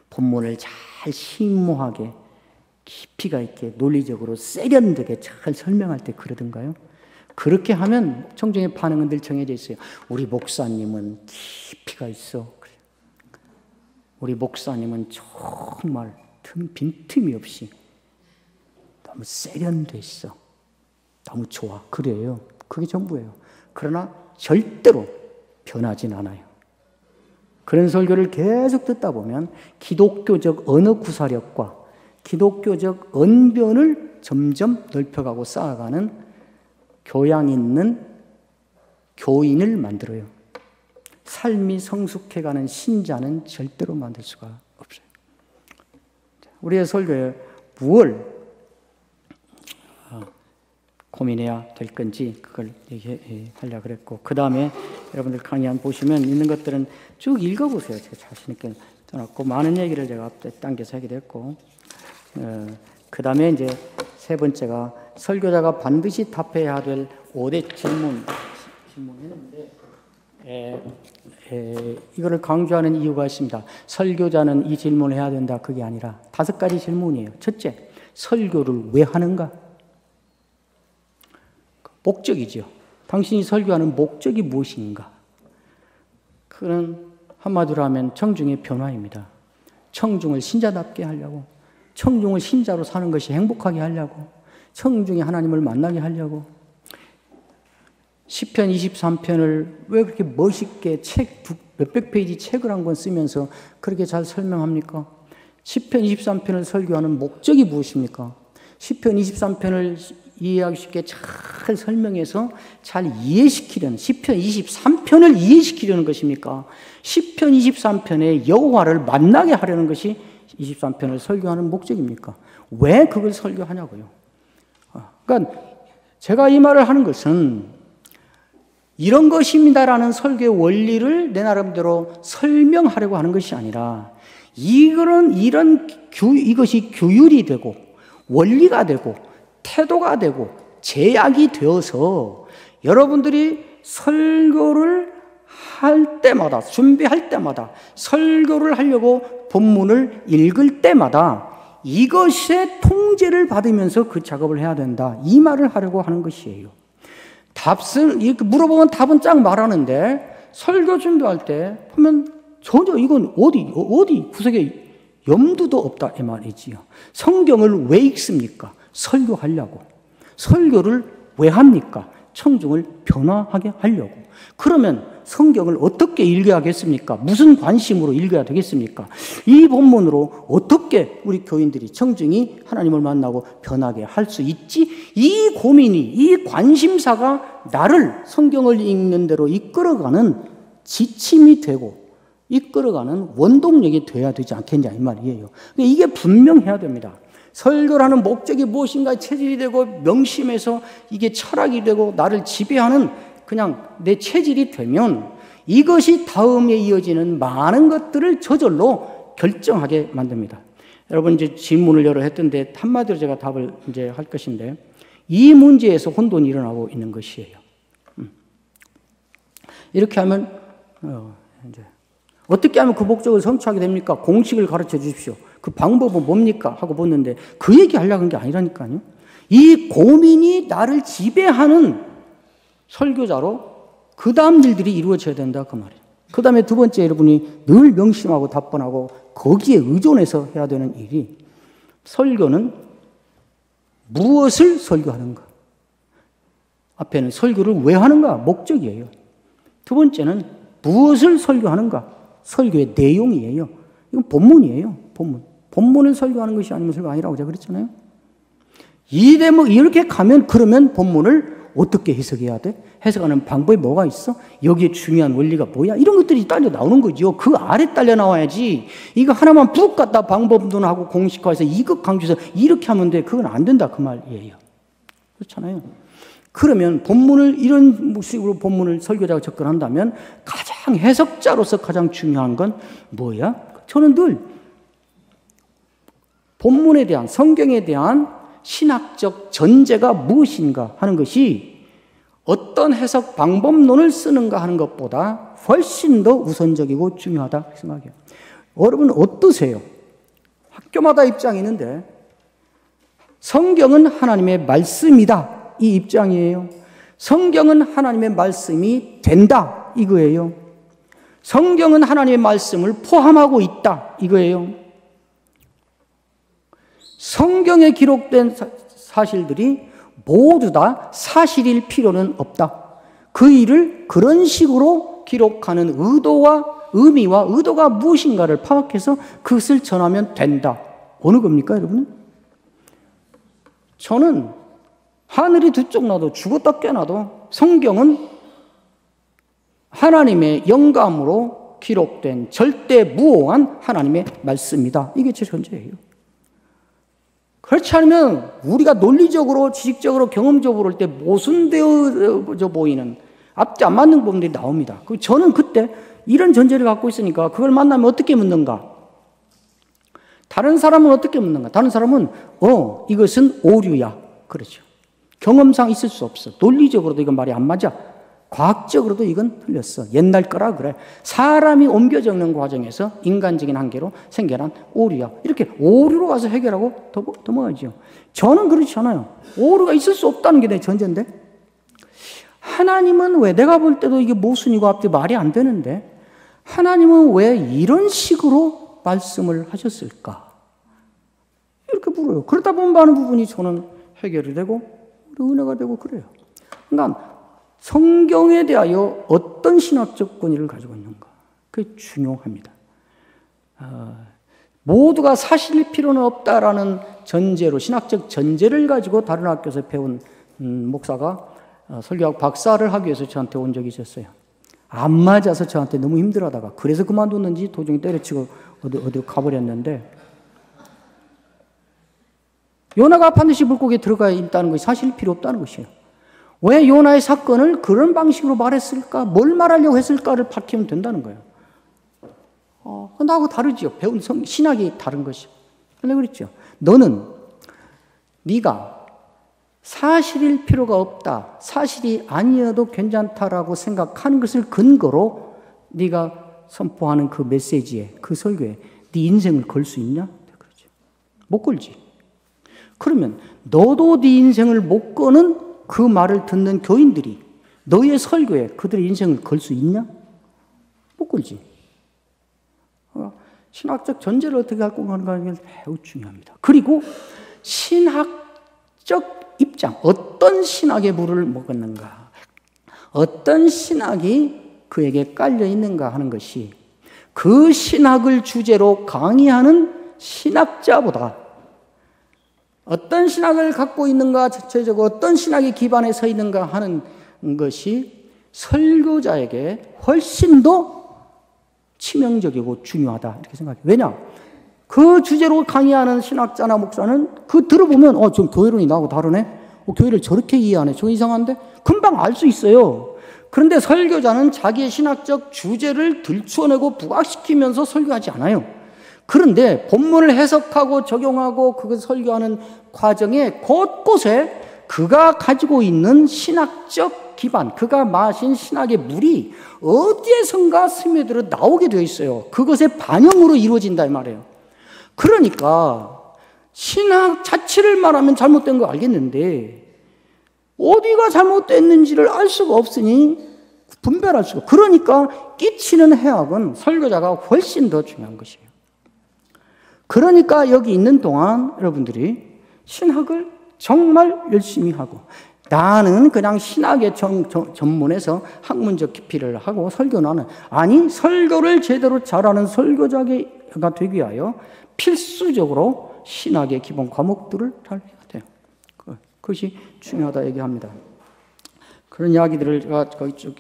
본문을 잘 심오하게 깊이가 있게 논리적으로 세련되게 잘 설명할 때 그러던가요? 그렇게 하면 청중의 반응은 늘 정해져 있어요. 우리 목사님은 깊이가 있어. 우리 목사님은 정말 빈틈이 없이 너무 세련돼 있어. 너무 좋아. 그래요. 그게 전부예요. 그러나 절대로 변하진 않아요. 그런 설교를 계속 듣다 보면 기독교적 언어 구사력과 기독교적 언변을 점점 넓혀가고 쌓아가는 교양 있는 교인을 만들어요. 삶이 성숙해가는 신자는 절대로 만들 수가 없어요. 우리의 설교에 무엇을 고민해야 될 건지 그걸 얘기하려고 그랬고 그 다음에 여러분들 강의 한 보시면 있는 것들은 쭉 읽어보세요. 제가 자신 있게 써놨고 많은 얘기를 제가 앞에 당겨서 하기도 했고 그 다음에 이제 세 번째가 설교자가 반드시 답해야 될 5대 질문했는데 이거를 강조하는 이유가 있습니다. 설교자는 이 질문을 해야 된다 그게 아니라 5가지 질문이에요. 첫째, 설교를 왜 하는가? 목적이죠. 당신이 설교하는 목적이 무엇인가? 그런 한마디로 하면 청중의 변화입니다. 청중을 신자답게 하려고, 청중을 신자로 사는 것이 행복하게 하려고, 청중이 하나님을 만나게 하려고. 시편 23편을 왜 그렇게 멋있게 몇백 페이지 책을 한 권 쓰면서 그렇게 잘 설명합니까? 시편 23편을 설교하는 목적이 무엇입니까? 시편 23편을 이해하기 쉽게 잘 설명해서 잘 이해시키려는 시편 23편을 이해시키려는 것입니까? 시편 23편에 여호와를 만나게 하려는 것이 23편을 설교하는 목적입니까? 왜 그걸 설교하냐고요. 그러니까 제가 이 말을 하는 것은 이런 것입니다라는 설교의 원리를 내 나름대로 설명하려고 하는 것이 아니라 이것이 규율이 되고 원리가 되고 태도가 되고 제약이 되어서 여러분들이 설교를 할 때마다 준비할 때마다 설교를 하려고 본문을 읽을 때마다 이것의 통제를 받으면서 그 작업을 해야 된다. 이 말을 하려고 하는 것이에요. 물어보면 답은 쫙 말하는데 설교 준비할 때 보면 전혀 이건 어디 구석에 염두도 없다 이 말이지요. 성경을 왜 읽습니까? 설교하려고. 설교를 왜 합니까? 청중을 변화하게 하려고. 그러면 성경을 어떻게 읽어야겠습니까? 무슨 관심으로 읽어야 되겠습니까? 이 본문으로 어떻게 우리 교인들이 청중이 하나님을 만나고 변하게 할 수 있지? 이 고민이, 이 관심사가 나를 성경을 읽는 대로 이끌어가는 지침이 되고 이끌어가는 원동력이 돼야 되지 않겠냐 이 말이에요. 이게 분명해야 됩니다. 설교를 하는 목적이 무엇인가 체질이 되고 명심해서 이게 철학이 되고 나를 지배하는 그냥 내 체질이 되면 이것이 다음에 이어지는 많은 것들을 저절로 결정하게 만듭니다. 여러분 이제 질문을 여러 했던데 한마디로 제가 답을 이제 할 것인데 이 문제에서 혼돈이 일어나고 있는 것이에요. 이렇게 하면 이제 어떻게 하면 그 목적을 성취하게 됩니까? 공식을 가르쳐 주십시오. 그 방법은 뭡니까? 하고 묻는데 그 얘기 하려고 한 게 아니라니까요. 이 고민이 나를 지배하는 설교자로 그 다음 일들이 이루어져야 된다 그 말이에요. 그 다음에 두 번째 여러분이 늘 명심하고 답변하고 거기에 의존해서 해야 되는 일이 설교는 무엇을 설교하는가. 앞에는 설교를 왜 하는가 목적이에요. 두 번째는 무엇을 설교하는가 설교의 내용이에요. 이건 본문이에요. 본문을 설교하는 것이 아니면 설교 아니라고 제가 그랬잖아요. 이 대목 이렇게 가면 그러면 본문을 어떻게 해석해야 돼? 해석하는 방법이 뭐가 있어? 여기에 중요한 원리가 뭐야? 이런 것들이 딸려 나오는 거죠. 그 아래 딸려 나와야지. 이거 하나만 푹 갖다 방법론하고 공식화해서 이것 강조해서 이렇게 하면 돼. 그건 안 된다 그 말이에요. 그렇잖아요. 그러면 본문을 이런 식으로 본문을 설교자가 접근한다면 가장 해석자로서 가장 중요한 건 뭐야? 저는 늘 본문에 대한 성경에 대한 신학적 전제가 무엇인가 하는 것이 어떤 해석 방법론을 쓰는가 하는 것보다 훨씬 더 우선적이고 중요하다 생각해요. 여러분 어떠세요? 학교마다 입장이 있는데 성경은 하나님의 말씀이다 이 입장이에요. 성경은 하나님의 말씀이 된다 이거예요. 성경은 하나님의 말씀을 포함하고 있다 이거예요. 성경에 기록된 사실들이 모두 다 사실일 필요는 없다. 그 일을 그런 식으로 기록하는 의도와 의미와 의도가 무엇인가를 파악해서 그것을 전하면 된다. 어느 겁니까 여러분? 저는 하늘이 두 쪽 나도 죽었다 깨어나도 성경은 하나님의 영감으로 기록된 절대 무오한 하나님의 말씀이다. 이게 제 전제예요. 그렇지 않으면 우리가 논리적으로 지식적으로 경험적으로 볼 때 모순되어 보이는 앞뒤 안 맞는 부분들이 나옵니다. 저는 그때 이런 전제를 갖고 있으니까 그걸 만나면 어떻게 묻는가? 다른 사람은 어떻게 묻는가? 다른 사람은 이것은 오류야. 그렇죠. 경험상 있을 수 없어. 논리적으로도 이건 말이 안 맞아. 과학적으로도 이건 틀렸어. 옛날 거라 그래. 사람이 옮겨 적는 과정에서 인간적인 한계로 생겨난 오류야. 이렇게 오류로 가서 해결하고 넘어가죠. 저는 그렇지 않아요. 오류가 있을 수 없다는 게 내 전제인데 하나님은 왜 내가 볼 때도 이게 모순이고 앞뒤 말이 안 되는데 하나님은 왜 이런 식으로 말씀을 하셨을까? 이렇게 물어요. 그러다 보면 많은 부분이 저는 해결이 되고 은혜가 되고 그래요. 그러니까 성경에 대하여 어떤 신학적 권위를 가지고 있는가. 그게 중요합니다. 모두가 사실일 필요는 없다라는 전제로 신학적 전제를 가지고 다른 학교에서 배운 목사가 설교학 박사를 하기 위해서 저한테 온 적이 있었어요. 안 맞아서 저한테 너무 힘들어하다가 그래서 그만뒀는지 도중에 때려치고 어디로 가버렸는데 요나가 반드시 물고기에 들어가 있다는 것이 사실 필요 없다는 것이에요. 왜 요나의 사건을 그런 방식으로 말했을까? 뭘 말하려고 했을까를 밝히면 된다는 거예요. 나하고 다르죠. 배운 신학이 다른 것이요. 내가 그랬죠. 네가 사실일 필요가 없다. 사실이 아니어도 괜찮다라고 생각하는 것을 근거로 네가 선포하는 그 메시지에, 그 설교에 네 인생을 걸 수 있냐? 그렇죠. 못 걸지. 그러면 너도 네 인생을 못 거는 그 말을 듣는 교인들이 너의 설교에 그들의 인생을 걸 수 있냐? 못 걸지. 신학적 전제를 어떻게 갖고 가는가 매우 중요합니다. 그리고 신학적 입장, 어떤 신학의 물을 먹었는가, 어떤 신학이 그에게 깔려 있는가 하는 것이 그 신학을 주제로 강의하는 신학자보다 어떤 신학을 갖고 있는가, 전체적으로 어떤 신학이 기반에 서 있는가 하는 것이 설교자에게 훨씬 더 치명적이고 중요하다 이렇게 생각해요. 왜냐? 그 주제로 강의하는 신학자나 목사는 그 들어보면 좀 교회론이 나하고 다르네? 교회를 저렇게 이해하네? 저 이상한데? 금방 알 수 있어요. 그런데 설교자는 자기의 신학적 주제를 들추어내고 부각시키면서 설교하지 않아요. 그런데 본문을 해석하고 적용하고 그것을 설교하는 과정에 곳곳에 그가 가지고 있는 신학적 기반, 그가 마신 신학의 물이 어디에선가 스며들어 나오게 되어 있어요. 그것의 반영으로 이루어진다 이 말이에요. 그러니까 신학 자체를 말하면 잘못된 거 알겠는데 어디가 잘못됐는지를 알 수가 없으니 분별할 수가. 그러니까 끼치는 해악은 설교자가 훨씬 더 중요한 것이에요. 그러니까 여기 있는 동안 여러분들이 신학을 정말 열심히 하고, 나는 그냥 신학의 전문에서 학문적 깊이를 하고 설교는 하는, 아니 설교를 제대로 잘하는 설교자가 되기 위하여 필수적으로 신학의 기본 과목들을 잘 해야 돼요. 그것이 중요하다 얘기합니다. 그런 이야기들을 제가 거기 쭉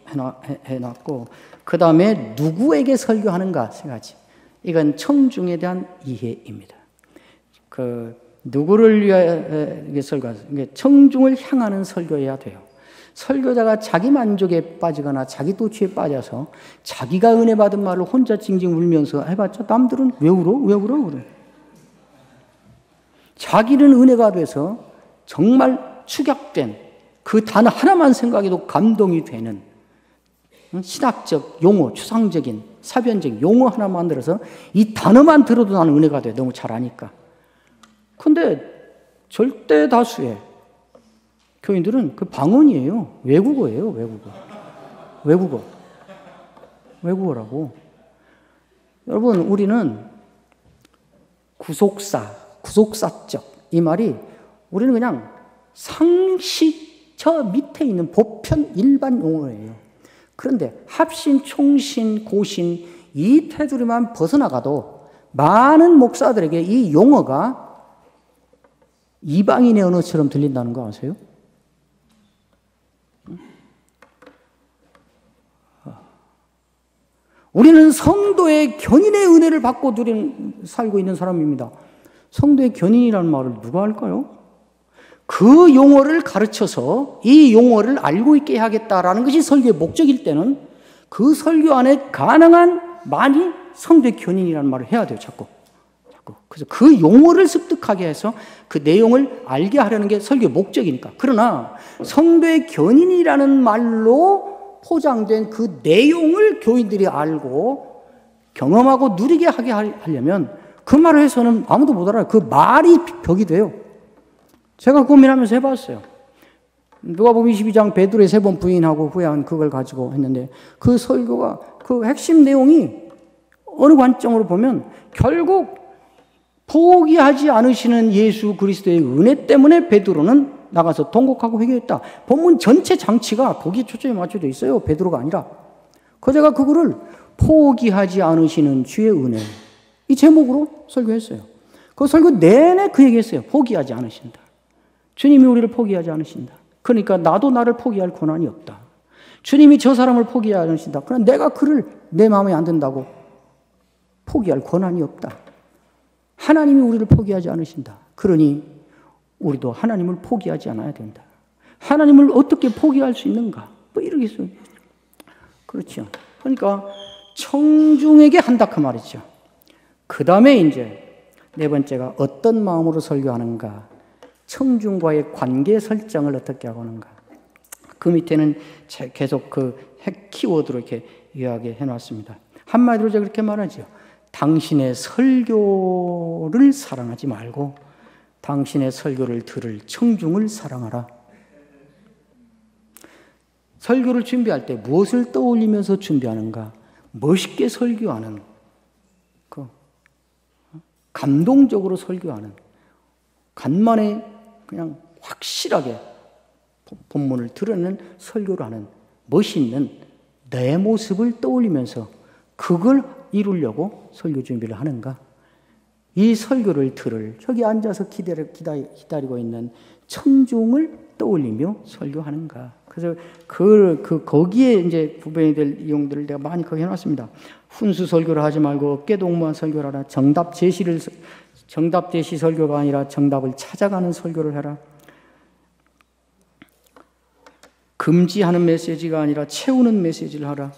해놨고, 그 다음에 누구에게 설교하는가 세 가지. 이건 청중에 대한 이해입니다. 누구를 위해 설교하는, 청중을 향하는 설교해야 돼요. 설교자가 자기 만족에 빠지거나 자기 도취에 빠져서 자기가 은혜 받은 말을 혼자 징징 울면서 해봤자 남들은 왜 울어? 왜 울어? 그래. 자기는 은혜가 돼서 정말 축약된 그 단어 하나만 생각해도 감동이 되는 신학적 용어, 추상적인 사변적 용어 하나 만들어서 이 단어만 들어도 나는 은혜가 돼. 너무 잘 아니까. 근데 절대 다수의 교인들은 그 방언이에요. 외국어예요. 외국어라고. 여러분, 우리는 구속사적 이 말이, 우리는 그냥 상식 저 밑에 있는 보편 일반 용어예요. 그런데 합신, 총신, 고신 이 테두리만 벗어나가도 많은 목사들에게 이 용어가 이방인의 언어처럼 들린다는 거 아세요? 우리는 성도의 견인의 은혜를 받고 살고 있는 사람입니다. 성도의 견인이라는 말을 누가 할까요? 그 용어를 가르쳐서 이 용어를 알고 있게 해야겠다라는 것이 설교의 목적일 때는 그 설교 안에 가능한 많이 성도의 견인이라는 말을 해야 돼요. 자꾸. 그래서 그 용어를 습득하게 해서 그 내용을 알게 하려는 게 설교의 목적이니까. 그러나 성도의 견인이라는 말로 포장된 그 내용을 교인들이 알고 경험하고 누리게 하게 하려면 그 말을 해서는 아무도 못 알아요. 그 말이 벽이 돼요. 제가 고민하면서 해봤어요. 누가복음 22장 베드로의 3번 부인하고 후회한 그걸 가지고 했는데, 그 설교가 그 핵심 내용이 어느 관점으로 보면 결국 포기하지 않으시는 예수 그리스도의 은혜 때문에 베드로는 나가서 통곡하고 회개했다. 본문 전체 장치가 거기에 초점이 맞춰져 있어요. 베드로가 아니라. 제가 그거를 포기하지 않으시는 주의 은혜, 이 제목으로 설교했어요. 그 설교 내내 그 얘기했어요. 포기하지 않으신다. 주님이 우리를 포기하지 않으신다. 그러니까 나도 나를 포기할 권한이 없다. 주님이 저 사람을 포기하지 않으신다. 그러나 내가 그를 내 마음에 안 든다고 포기할 권한이 없다. 하나님이 우리를 포기하지 않으신다. 그러니 우리도 하나님을 포기하지 않아야 된다. 하나님을 어떻게 포기할 수 있는가? 이렇게 했어요. 그렇죠. 그러니까 청중에게 한다 그 말이죠. 그 다음에 이제 네 번째가 어떤 마음으로 설교하는가? 청중과의 관계 설정을 어떻게 하는가? 그 밑에는 계속 그 핵 키워드로 이렇게 이야기해 놨습니다. 한마디로 제가 그렇게 말하죠. 당신의 설교를 사랑하지 말고 당신의 설교를 들을 청중을 사랑하라. 설교를 준비할 때 무엇을 떠올리면서 준비하는가? 멋있게 설교하는, 감동적으로 설교하는, 간만에 그냥 확실하게 본문을 드러내는 설교를 하는 멋있는 내 모습을 떠올리면서 그걸 이루려고 설교 준비를 하는가? 이 설교를 들을 저기 앉아서 기다리고 있는 청중을 떠올리며 설교하는가? 그래서 거기에 이제 구별이 될 이용들을 내가 많이 거기 해놨습니다. 훈수 설교를 하지 말고 어깨동무한 설교를 하라. 정답 제시 설교가 아니라 정답을 찾아가는 설교를 해라. 금지하는 메시지가 아니라 채우는 메시지를 하라.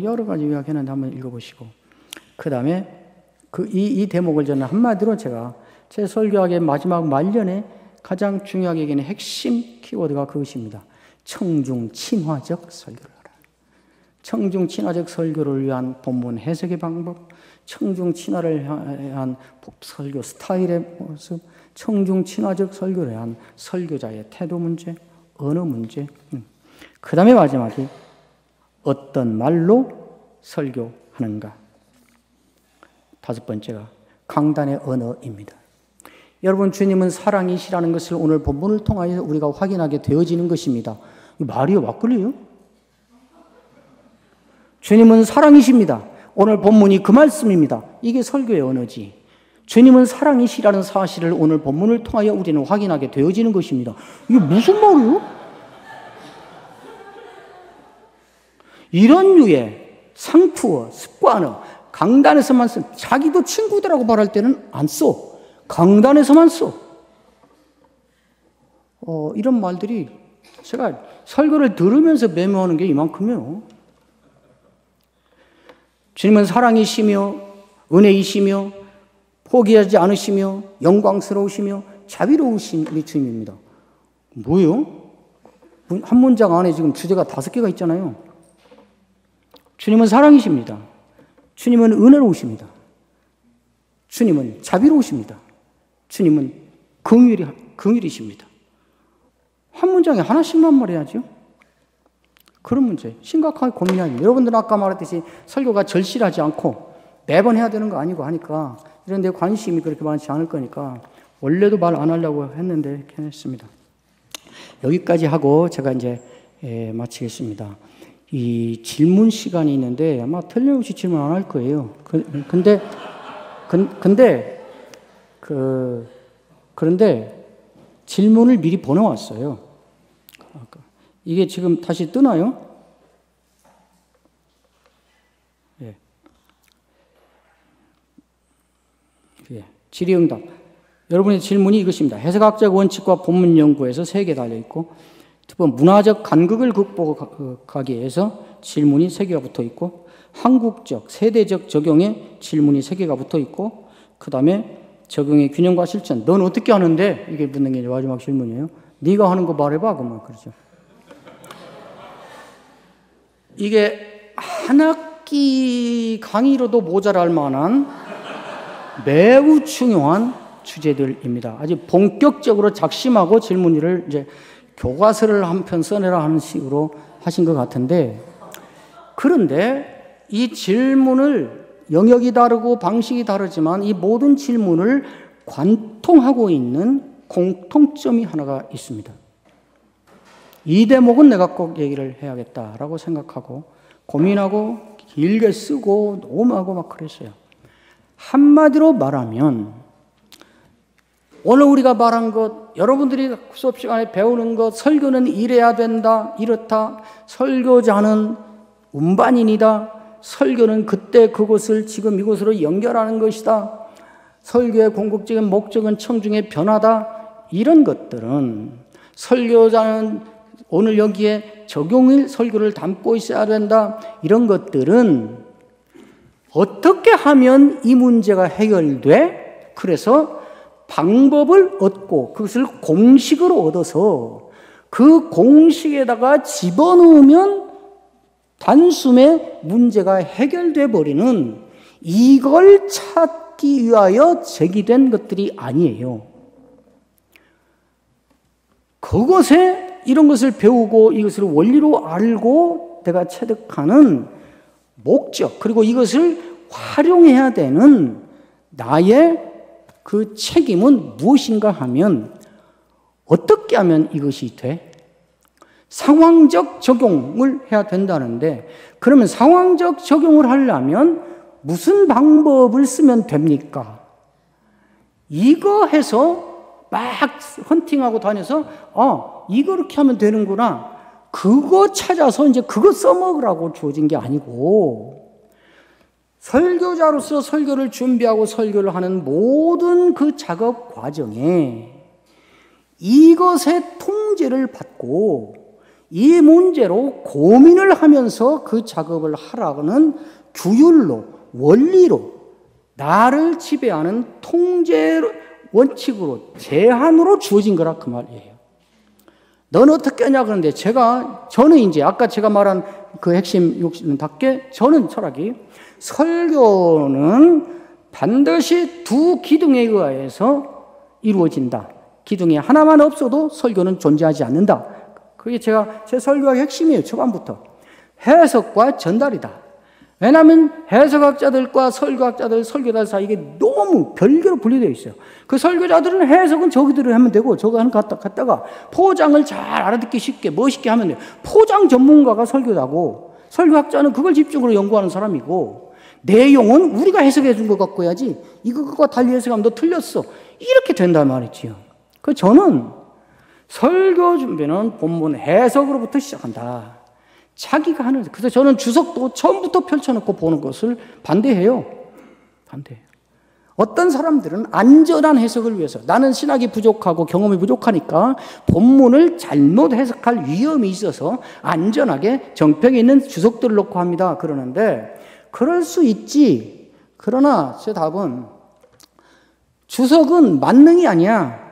여러 가지 이야기는 한번 읽어보시고, 그 다음에 이 대목을 저는 한마디로 제가 제 설교학의 마지막 말년에 가장 중요하게 여기는 핵심 키워드가 그것입니다. 청중 친화적 설교를 하라. 청중 친화적 설교를 위한 본문 해석의 방법, 청중 친화를 위한 설교 스타일의 모습, 청중 친화적 설교를 위한 설교자의 태도 문제, 언어 문제. 그 다음에 마지막이 어떤 말로 설교하는가. 다섯 번째가 강단의 언어입니다. 여러분, 주님은 사랑이시라는 것을 오늘 본문을 통하여 우리가 확인하게 되어지는 것입니다. 말이요, 막걸리요? 주님은 사랑이십니다. 오늘 본문이 그 말씀입니다. 이게 설교의 언어지. 주님은 사랑이시라는 사실을 오늘 본문을 통하여 우리는 확인하게 되어지는 것입니다. 이게 무슨 말이요? 이런 류의 상투어, 습관어, 강단에서만 쓴, 자기도 친구들하고 말할 때는 안 써. 강단에서만 써. 이런 말들이 제가 설교를 들으면서 메모하는 게 이만큼이에요. 주님은 사랑이시며 은혜이시며 포기하지 않으시며 영광스러우시며 자비로우신 우리 주님입니다. 뭐예요? 한 문장 안에 지금 주제가 5개가 있잖아요. 주님은 사랑이십니다. 주님은 은혜로우십니다. 주님은 자비로우십니다. 주님은 긍휼이십니다. 한 문장에 하나씩만 말해야죠. 그런 문제 심각하게 고민해야 됩니다. 여러분들은 아까 말했듯이 설교가 절실하지 않고 매번 해야 되는 거 아니고 하니까 이런 데 관심이 그렇게 많지 않을 거니까 원래도 말 안 하려고 했는데 이렇게 했습니다. 여기까지 하고 제가 이제 마치겠습니다. 이 질문 시간이 있는데 아마 틀림없이 질문 안 할 거예요. 그런데 질문을 미리 보내왔어요. 이게 지금 다시 뜨나요? 예. 예. 질의응답. 여러분의 질문이 이것입니다. 해석학적 원칙과 본문 연구에서 3개 달려있고, 두 번 문화적 간극을 극복하기 위해서 질문이 3개가 붙어있고, 한국적, 세대적 적용에 질문이 3개가 붙어있고, 그 다음에 적용의 균형과 실천. 넌 어떻게 하는데? 이게 묻는 게 마지막 질문이에요. 네가 하는 거 말해봐. 그러면 그렇죠. 이게 한 학기 강의로도 모자랄 만한 매우 중요한 주제들입니다. 아주 본격적으로 작심하고 질문지를 이제 교과서를 한 편 써내라 하는 식으로 하신 것 같은데, 그런데 이 질문을 영역이 다르고 방식이 다르지만 이 모든 질문을 관통하고 있는 공통점이 하나가 있습니다. 이 대목은 내가 꼭 얘기를 해야겠다라고 생각하고 고민하고 길게 쓰고 녹음하고 막 그랬어요. 한마디로 말하면 오늘 우리가 말한 것, 여러분들이 수업 시간에 배우는 것, 설교는 이래야 된다, 이렇다, 설교자는 운반인이다, 설교는 그때 그곳을 지금 이곳으로 연결하는 것이다, 설교의 궁극적인 목적은 청중의 변화다, 이런 것들은 설교자는 오늘 여기에 적용일 설교를 담고 있어야 된다, 이런 것들은 어떻게 하면 이 문제가 해결돼? 그래서 방법을 얻고 그것을 공식으로 얻어서 그 공식에다가 집어넣으면 단숨에 문제가 해결돼 버리는, 이걸 찾기 위하여 제기된 것들이 아니에요. 그것에 이런 것을 배우고 이것을 원리로 알고 내가 체득하는 목적, 그리고 이것을 활용해야 되는 나의 그 책임은 무엇인가 하면, 어떻게 하면 이것이 돼? 상황적 적용을 해야 된다는데, 그러면 상황적 적용을 하려면 무슨 방법을 쓰면 됩니까? 이거 해서 막 헌팅하고 다녀서 이거 이렇게 하면 되는구나, 그거 찾아서 이제 그거 써먹으라고 주어진 게 아니고, 설교자로서 설교를 준비하고 설교를 하는 모든 그 작업 과정에 이것의 통제를 받고 이 문제로 고민을 하면서 그 작업을 하라는 규율로, 원리로, 나를 지배하는 통제 원칙으로, 제한으로 주어진 거라 그 말이에요. 넌 어떻게 하냐 그러는데, 저는 이제 아까 제가 말한 그 핵심 욕심답게 저는 철학이, 설교는 반드시 두 기둥에 의해서 이루어진다. 기둥이 하나만 없어도 설교는 존재하지 않는다. 그게 제 설교의 핵심이에요. 초반부터. 해석과 전달이다. 왜냐하면 해석학자들과 설교학자들, 설교자 사이에 너무 별개로 분리되어 있어요. 그 설교자들은 해석은 저기들을 하면 되고 저거 하는 갖다가 포장을 잘 알아듣기 쉽게 멋있게 하면 돼요. 포장 전문가가 설교자고 설교학자는 그걸 집중으로 연구하는 사람이고 내용은 우리가 해석해 준 것 갖고 해야지 이거과 달리 해석하면 너 틀렸어. 이렇게 된단 말이지요. 그래서 저는 설교 준비는 본문 해석으로부터 시작한다. 자기가 하는, 그래서 저는 주석도 처음부터 펼쳐놓고 보는 것을 반대해요. 어떤 사람들은 안전한 해석을 위해서 나는 신학이 부족하고 경험이 부족하니까 본문을 잘못 해석할 위험이 있어서 안전하게 정평에 있는 주석들을 놓고 합니다. 그러는데 그럴 수 있지. 그러나 제 답은 주석은 만능이 아니야.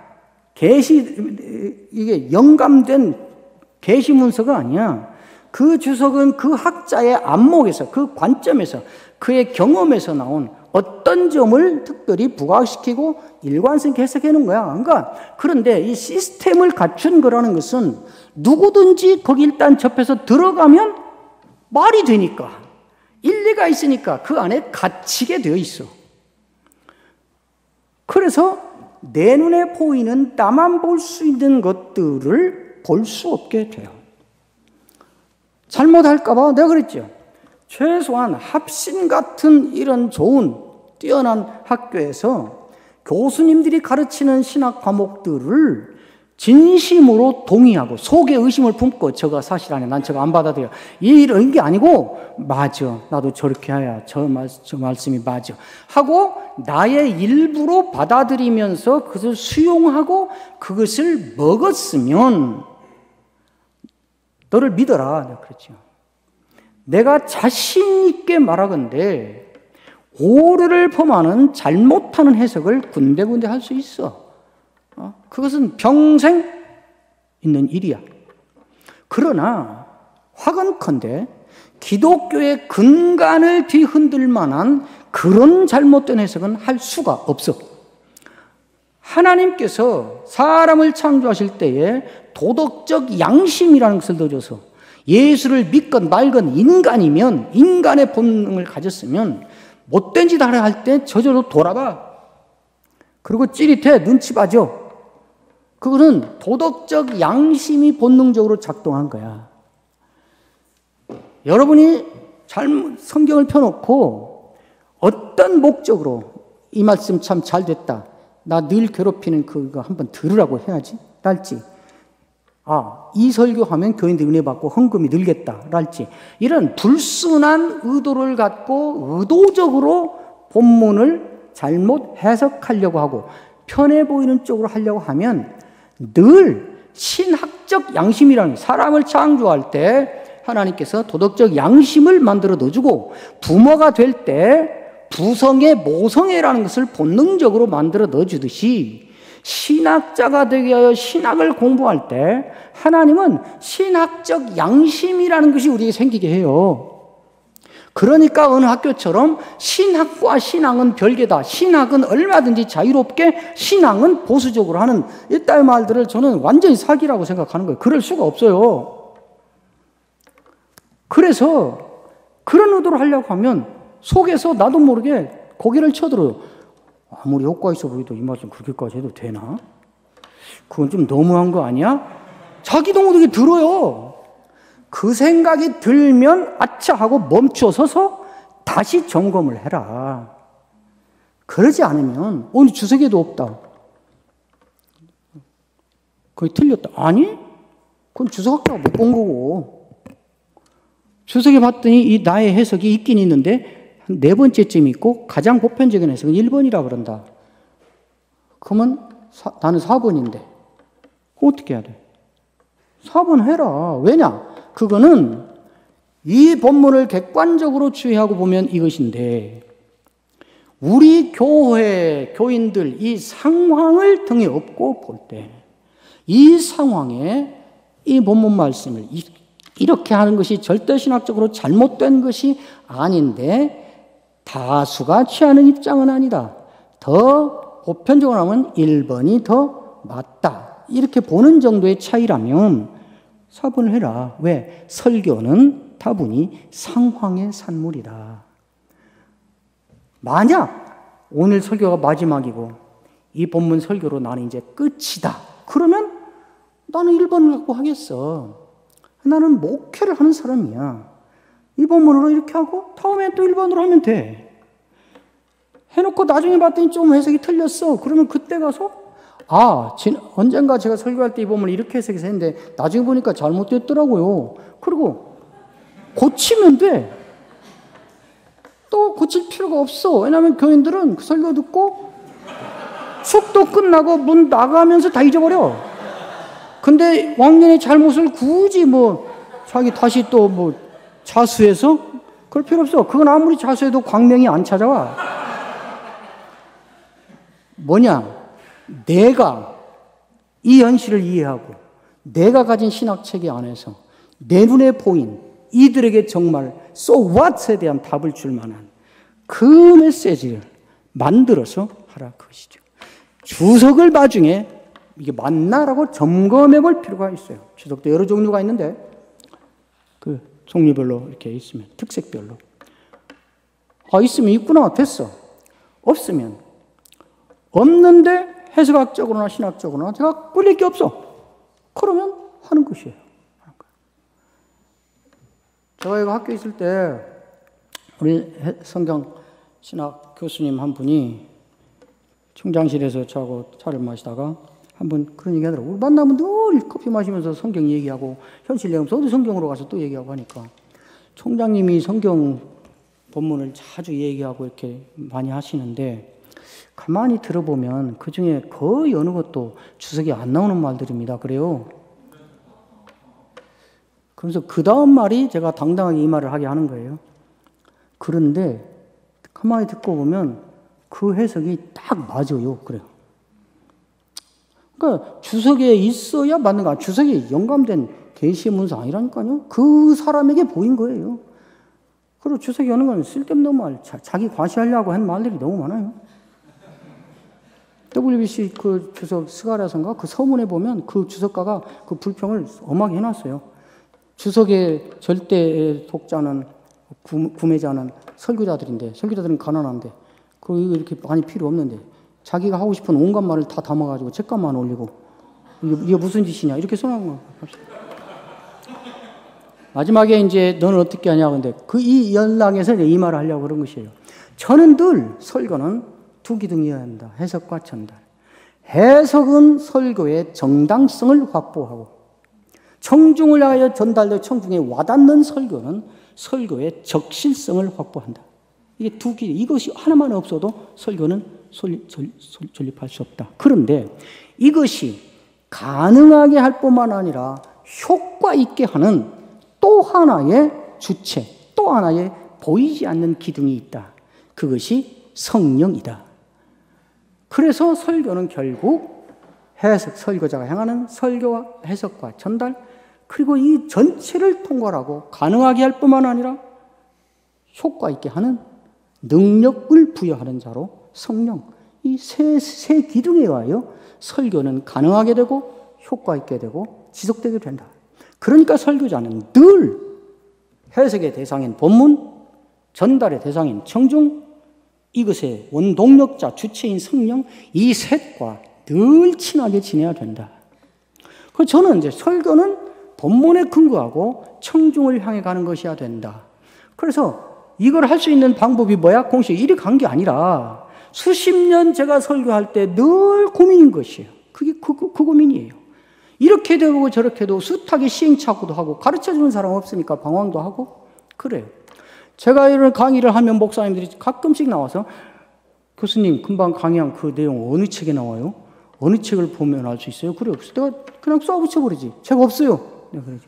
이게 영감된 계시 문서가 아니야. 그 주석은 그 학자의 안목에서, 그 관점에서, 그의 경험에서 나온 어떤 점을 특별히 부각시키고 일관성 있게 해석해 놓은 거야. 그러니까, 그런데 이 시스템을 갖춘 거라는 것은 누구든지 거기 일단 접해서 들어가면 말이 되니까, 일리가 있으니까 그 안에 갇히게 되어 있어. 그래서 내 눈에 보이는 나만 볼 수 있는 것들을 볼 수 없게 돼요. 잘못할까봐 내가 그랬죠. 최소한 합신 같은 이런 좋은 뛰어난 학교에서 교수님들이 가르치는 신학 과목들을 진심으로 동의하고 속에 의심을 품고 저거 사실 아니야. 난 저거 안 받아들여. 이런 게 아니고 맞아. 나도 저렇게 해야 저 말씀이 맞아. 하고 나의 일부로 받아들이면서 그것을 수용하고 그것을 먹었으면 너를 믿어라. 내가 그랬죠. 내가 자신 있게 말하건대 오류를 범하는 잘못하는 해석을 군데군데 할 수 있어. 그것은 평생 있는 일이야. 그러나 화건컨대 기독교의 근간을 뒤흔들 만한 그런 잘못된 해석은 할 수가 없어. 하나님께서 사람을 창조하실 때에 도덕적 양심이라는 것을 넣어줘서 예수를 믿건 말건 인간이면, 인간의 본능을 가졌으면 못된 짓 하려 할 때 저절로 돌아봐. 그리고 찌릿해, 눈치 봐줘. 그거는 도덕적 양심이 본능적으로 작동한 거야. 여러분이 성경을 펴놓고 어떤 목적으로 이 말씀 참 잘 됐다. 나 늘 괴롭히는 그거 한번 들으라고 해야지. 랄지. 이 설교하면 교인들 은혜 받고 헌금이 늘겠다. 랄지. 이런 불순한 의도를 갖고 의도적으로 본문을 잘못 해석하려고 하고 편해 보이는 쪽으로 하려고 하면 늘 신학적 양심이라는, 사람을 창조할 때 하나님께서 도덕적 양심을 만들어 넣어주고 부모가 될 때 부성애, 모성애라는 것을 본능적으로 만들어 넣어주듯이 신학자가 되기 위하여 신학을 공부할 때 하나님은 신학적 양심이라는 것이 우리에게 생기게 해요. 그러니까 어느 학교처럼 신학과 신앙은 별개다. 신학은 얼마든지 자유롭게, 신앙은 보수적으로 하는 이따의 말들을 저는 완전히 사기라고 생각하는 거예요. 그럴 수가 없어요. 그래서 그런 의도를 하려고 하면 속에서 나도 모르게 고개를 쳐들어요. 아무리 효과 있어 보이도 이 말씀 그렇게까지 해도 되나? 그건 좀 너무한 거 아니야? 자기도 모르게 들어요. 그 생각이 들면 아차 하고 멈춰 서서 다시 점검을 해라. 그러지 않으면 오늘 주석에도 없다. 거기 틀렸다. 아니? 그건 주석학자가 못 본 거고. 주석에 봤더니 이 나의 해석이 있긴 있는데 한 4번째쯤 있고 가장 보편적인 해석은 1번이라 그런다. 그러면 나는 4번인데 어떻게 해야 돼? 4번 해라. 왜냐? 그거는 이 본문을 객관적으로 추이하고 보면 이것인데 우리 교회 교인들 이 상황을 등에 업고 볼 때 이 상황에 이 본문 말씀을 이렇게 하는 것이 절대신학적으로 잘못된 것이 아닌데 다수가 취하는 입장은 아니다. 더 보편적으로 하면 1번이 더 맞다. 이렇게 보는 정도의 차이라면 4번을 해라. 왜? 설교는 다분히 상황의 산물이다. 만약 오늘 설교가 마지막이고 이 본문 설교로 나는 이제 끝이다. 그러면 나는 1번을 갖고 하겠어. 나는 목회를 하는 사람이야. 이 본문으로 이렇게 하고 다음에 또 1번으로 하면 돼. 해놓고 나중에 봤더니 좀 해석이 틀렸어. 그러면 그때 가서 언젠가 제가 설교할 때 이 본문을 이렇게 해석해서 했는데 나중에 보니까 잘못됐더라고요. 그리고 고치면 돼. 또 고칠 필요가 없어. 왜냐하면 교인들은 그 설교 듣고 숙도 끝나고 문 나가면서 다 잊어버려. 근데 왕년의 잘못을 굳이 자기 다시 또 자수해서 그럴 필요 없어. 그건 아무리 자수해도 광명이 안 찾아와. 뭐냐? 내가 이 현실을 이해하고 내가 가진 신학체계 안에서 내 눈에 보인 이들에게 정말 so what에 대한 답을 줄 만한 그 메시지를 만들어서 하라 그것이죠. 주석을 나중에 이게 맞나라고 점검해 볼 필요가 있어요. 주석도 여러 종류가 있는데 그 종류별로 이렇게 있으면 특색별로 있으면 있구나 됐어. 없으면 없는데 해석학적으로나 신학적으로나 제가 끌릴 게 없어. 그러면 하는 것이에요. 제가 이거 학교에 있을 때 우리 성경 신학 교수님 한 분이 총장실에서 저하고 차를 마시다가 한 번 그런 얘기 하더라고요. 만나면 늘 커피 마시면서 성경 얘기하고 현실 내용에서 어디 성경으로 가서 또 얘기하고 하니까 총장님이 성경 본문을 자주 얘기하고 이렇게 많이 하시는데 가만히 들어보면 그 중에 거의 어느 것도 주석이 안 나오는 말들입니다. 그래요. 그래서 그 다음 말이 제가 당당하게 이 말을 하게 하는 거예요. 그런데 가만히 듣고 보면 그 해석이 딱 맞아요. 그래요. 그러니까 주석에 있어야 맞는 거야. 주석에 영감된 계시의 문서 아니라니까요. 그 사람에게 보인 거예요. 그리고 주석에 오는 건 쓸데없는 말, 자기 과시하려고 한 말들이 너무 많아요. WBC 그 주석 스가랴서인가 그 서문에 보면 그 주석가가 그 불평을 엄하게 해놨어요. 주석의 절대 독자는 구매자는 설교자들인데 설교자들은 가난한데 그 이렇게 많이 필요 없는데 자기가 하고 싶은 온갖 말을 다 담아가지고 책값만 올리고 이게 무슨 짓이냐 이렇게 써놓은 거. 마지막에 이제 너는 어떻게 하냐 근데 이 연락에서 이 말을 하려고 그런 것이에요. 저는 늘 설교는 두 기둥이어야 한다. 해석과 전달. 해석은 설교의 정당성을 확보하고 청중을 하여 전달된 청중에 와닿는 설교는 설교의 적실성을 확보한다. 이게 두 길, 이것이 하나만 없어도 설교는 존립할 수 없다. 그런데 이것이 가능하게 할 뿐만 아니라 효과 있게 하는 또 하나의 주체, 또 하나의 보이지 않는 기둥이 있다. 그것이 성령이다. 그래서 설교는 결국 설교자가 향하는 설교와 해석과 전달, 그리고 이 전체를 통괄하고 가능하게 할 뿐만 아니라 효과 있게 하는 능력을 부여하는 자로 성령, 이 세 기둥에 의하여 설교는 가능하게 되고 효과 있게 되고 지속되게 된다. 그러니까 설교자는 늘 해석의 대상인 본문, 전달의 대상인 청중, 이것의 원동력자, 주체인 성령, 이 셋과 늘 친하게 지내야 된다. 그래서 저는 이제 설교는 본문에 근거하고 청중을 향해 가는 것이어야 된다. 그래서 이걸 할 수 있는 방법이 뭐야? 공식 이리 간 게 아니라 수십 년 제가 설교할 때 늘 고민인 것이에요. 그게 그 고민이에요. 이렇게 되고 저렇게도 숱하게 시행착오도 하고 가르쳐주는 사람 없으니까 방황도 하고 그래요. 제가 이런 강의를 하면 목사님들이 가끔씩 나와서 교수님 금방 강의한 그 내용 어느 책에 나와요? 어느 책을 보면 알 수 있어요? 그래요. 그래서 내가 그냥 쏴붙여버리지. 책 없어요. 내가 그러지.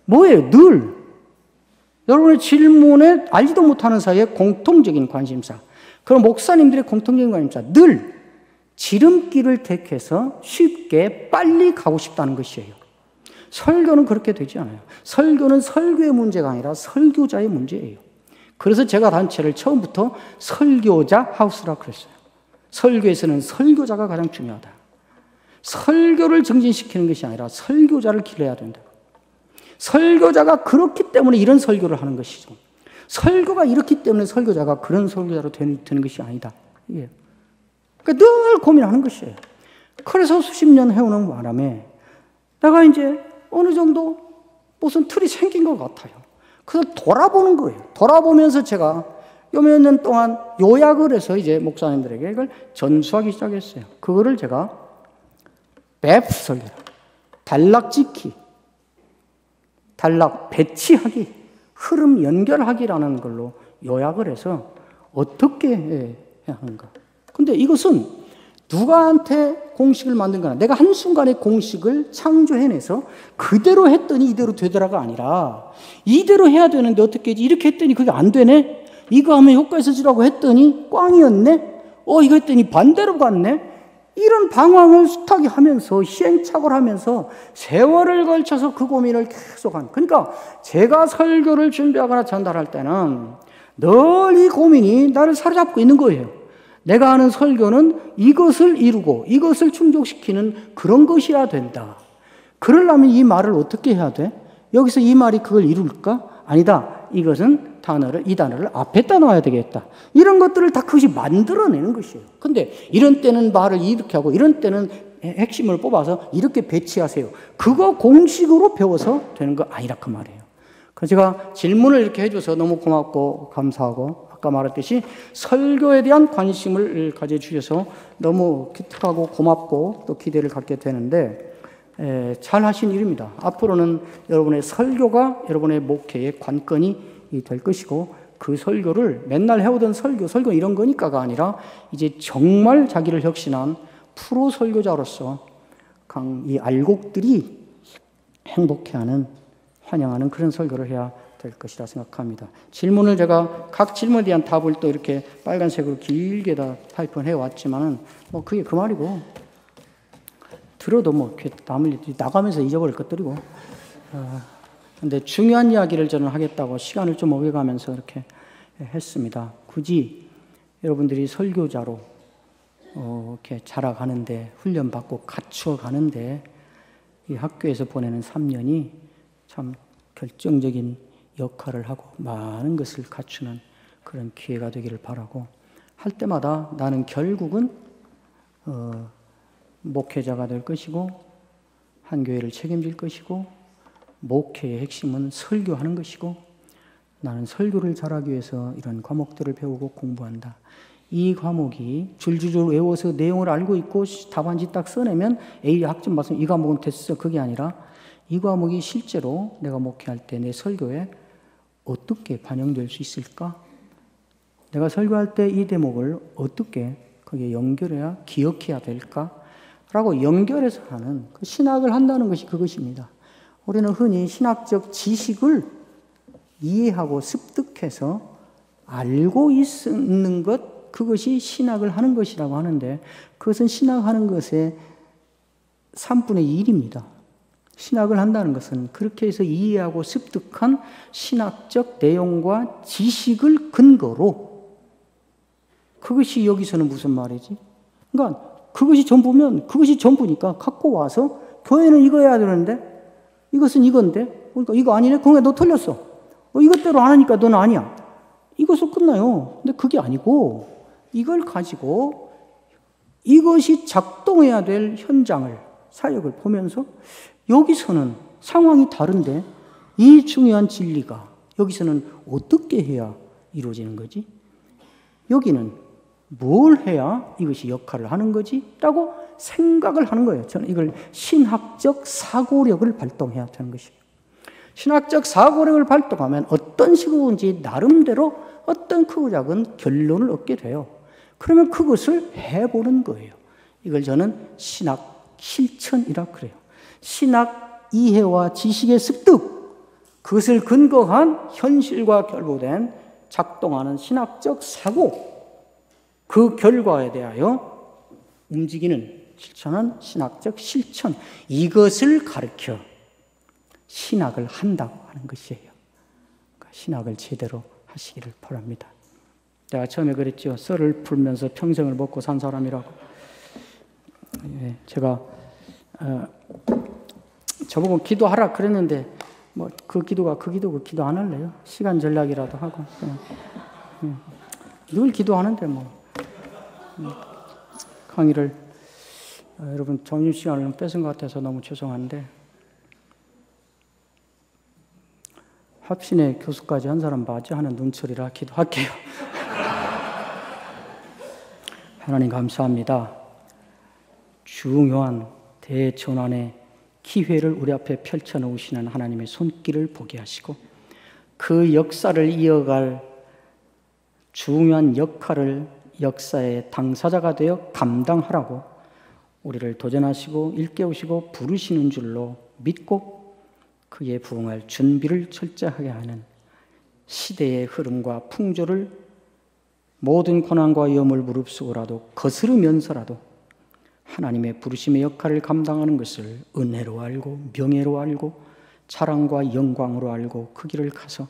뭐예요? 늘 여러분의 질문에 알지도 못하는 사이에 공통적인 관심사. 그럼 목사님들의 공통적인 관심사. 늘 지름길을 택해서 쉽게 빨리 가고 싶다는 것이에요. 설교는 그렇게 되지 않아요. 설교는 설교의 문제가 아니라 설교자의 문제예요. 그래서 제가 단체를 처음부터 설교자 하우스라고 그랬어요. 설교에서는 설교자가 가장 중요하다. 설교를 정진시키는 것이 아니라 설교자를 길러야 된다. 설교자가 그렇기 때문에 이런 설교를 하는 것이죠. 설교가 이렇기 때문에 설교자가 그런 설교자로 되는 것이 아니다. 예. 그러니까 늘 고민하는 것이에요. 그래서 수십 년 해오는 바람에 내가 이제 어느 정도 무슨 틀이 생긴 것 같아요. 그래서 돌아보는 거예요. 돌아보면서 제가 요 몇 년 동안 요약을 해서 이제 목사님들에게 이걸 전수하기 시작했어요. 그거를 제가 베프 설교, 단락 짓기, 단락 배치하기, 흐름 연결하기라는 걸로 요약을 해서 어떻게 해야 하는가. 근데 이것은 누구한테 공식을 만든 거나 내가 한순간에 공식을 창조해내서 그대로 했더니 이대로 되더라가 아니라 이대로 해야 되는데 어떻게 했지? 이렇게 했더니 그게 안 되네? 이거 하면 효과 있어지라고 했더니 꽝이었네? 이거 했더니 반대로 갔네? 이런 방황을 숱하게 하면서 시행착오를 하면서 세월을 걸쳐서 그 고민을 계속 그러니까 제가 설교를 준비하거나 전달할 때는 늘 이 고민이 나를 사로잡고 있는 거예요. 내가 하는 설교는 이것을 이루고 이것을 충족시키는 그런 것이어야 된다. 그러려면 이 말을 어떻게 해야 돼? 여기서 이 말이 그걸 이룰까? 아니다. 이것은 이 단어를 앞에다 놔야 되겠다. 이런 것들을 다 그것이 만들어내는 것이에요. 근데 이런 때는 말을 이렇게 하고 이런 때는 핵심을 뽑아서 이렇게 배치하세요. 그거 공식으로 배워서 되는 거 아니라 그 말이에요. 그래서 제가 질문을 이렇게 해줘서 너무 고맙고 감사하고 아까 말했듯이 설교에 대한 관심을 가져주셔서 너무 기특하고 고맙고 또 기대를 갖게 되는데 잘 하신 일입니다. 앞으로는 여러분의 설교가 여러분의 목회의 관건이 될 것이고 그 설교를 맨날 해오던 설교 이런 거니까가 아니라 이제 정말 자기를 혁신한 프로 설교자로서 이 알곡들이 행복해하는 환영하는 그런 설교를 해야 될 것이라 생각합니다. 질문을 제가 각 질문에 대한 답을 또 이렇게 빨간색으로 길게 다 타이핑을 해왔지만은 뭐 그게 그 말이고 들어도 뭐 이렇게 나가면서 잊어버릴 것들이고 근데 중요한 이야기를 저는 하겠다고 시간을 좀 먹여가면서 이렇게 했습니다. 굳이 여러분들이 설교자로 이렇게 자라가는데 훈련받고 갖추어가는데 이 학교에서 보내는 3년이 참 결정적인 역할을 하고 많은 것을 갖추는 그런 기회가 되기를 바라고 할 때마다 나는 결국은 목회자가 될 것이고 한 교회를 책임질 것이고 목회의 핵심은 설교하는 것이고 나는 설교를 잘하기 위해서 이런 과목들을 배우고 공부한다. 이 과목이 줄줄줄 외워서 내용을 알고 있고 답안지 딱 써내면 A 학점 받으면 이 과목은 됐어. 그게 아니라 이 과목이 실제로 내가 목회할 때 내 설교에 어떻게 반영될 수 있을까? 내가 설교할 때 이 대목을 어떻게 거기에 연결해야 기억해야 될까? 라고 연결해서 하는 그 신학을 한다는 것이 그것입니다. 우리는 흔히 신학적 지식을 이해하고 습득해서 알고 있는 것, 그것이 신학을 하는 것이라고 하는데 그것은 신학하는 것의 3분의 1입니다. 신학을 한다는 것은 그렇게 해서 이해하고 습득한 신학적 내용과 지식을 근거로 그것이 여기서는 무슨 말이지? 그러니까 그것이 전부면 그것이 전부니까 갖고 와서 교회는 이거 해야 되는데 이것은 이건데 그러니까 이거 아니네? 그러니까 너 틀렸어. 이것대로 안 하니까 너는 아니야. 이것으로 끝나요. 근데 그게 아니고 이걸 가지고 이것이 작동해야 될 현장을 사역을 보면서 여기서는 상황이 다른데 이 중요한 진리가 여기서는 어떻게 해야 이루어지는 거지? 여기는 뭘 해야 이것이 역할을 하는 거지? 라고 생각을 하는 거예요. 저는 이걸 신학적 사고력을 발동해야 되는 것이에요. 신학적 사고력을 발동하면 어떤 식으로든지 나름대로 어떤 크고 작은 결론을 얻게 돼요. 그러면 그것을 해보는 거예요. 이걸 저는 신학 실천이라 그래요. 신학 이해와 지식의 습득, 그것을 근거한 현실과 결부된 작동하는 신학적 사고, 그 결과에 대하여 움직이는 실천은 신학적 실천. 이것을 가르쳐 신학을 한다고 하는 것이에요. 그러니까 신학을 제대로 하시기를 바랍니다. 내가 처음에 그랬죠. 썰을 풀면서 평생을 먹고 산 사람이라고. 예, 제가 저보고 기도하라 그랬는데 뭐 그 기도가 그 기도고 기도 안 할래요. 시간 전략이라도 하고 그냥 늘 기도하는데 뭐 강의를 여러분 점심시간을 뺏은 것 같아서 너무 죄송한데 합신의 교수까지 한 사람 맞아 하는 눈초리라 기도할게요. 하나님 감사합니다. 중요한 대전환의 기회를 우리 앞에 펼쳐놓으시는 하나님의 손길을 보게 하시고 그 역사를 이어갈 중요한 역할을 역사의 당사자가 되어 감당하라고 우리를 도전하시고 일깨우시고 부르시는 줄로 믿고 그에 부응할 준비를 철저하게 하는 시대의 흐름과 풍조를 모든 고난과 위험을 무릅쓰고라도 거스르면서라도 하나님의 부르심의 역할을 감당하는 것을 은혜로 알고 명예로 알고 자랑과 영광으로 알고 그 길을 가서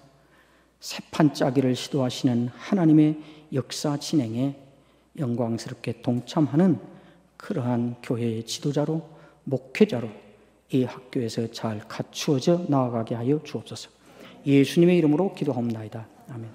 새판 짜기를 시도하시는 하나님의 역사 진행에 영광스럽게 동참하는 그러한 교회의 지도자로 목회자로 이 학교에서 잘 갖추어져 나아가게 하여 주옵소서. 예수님의 이름으로 기도하옵나이다. 아멘.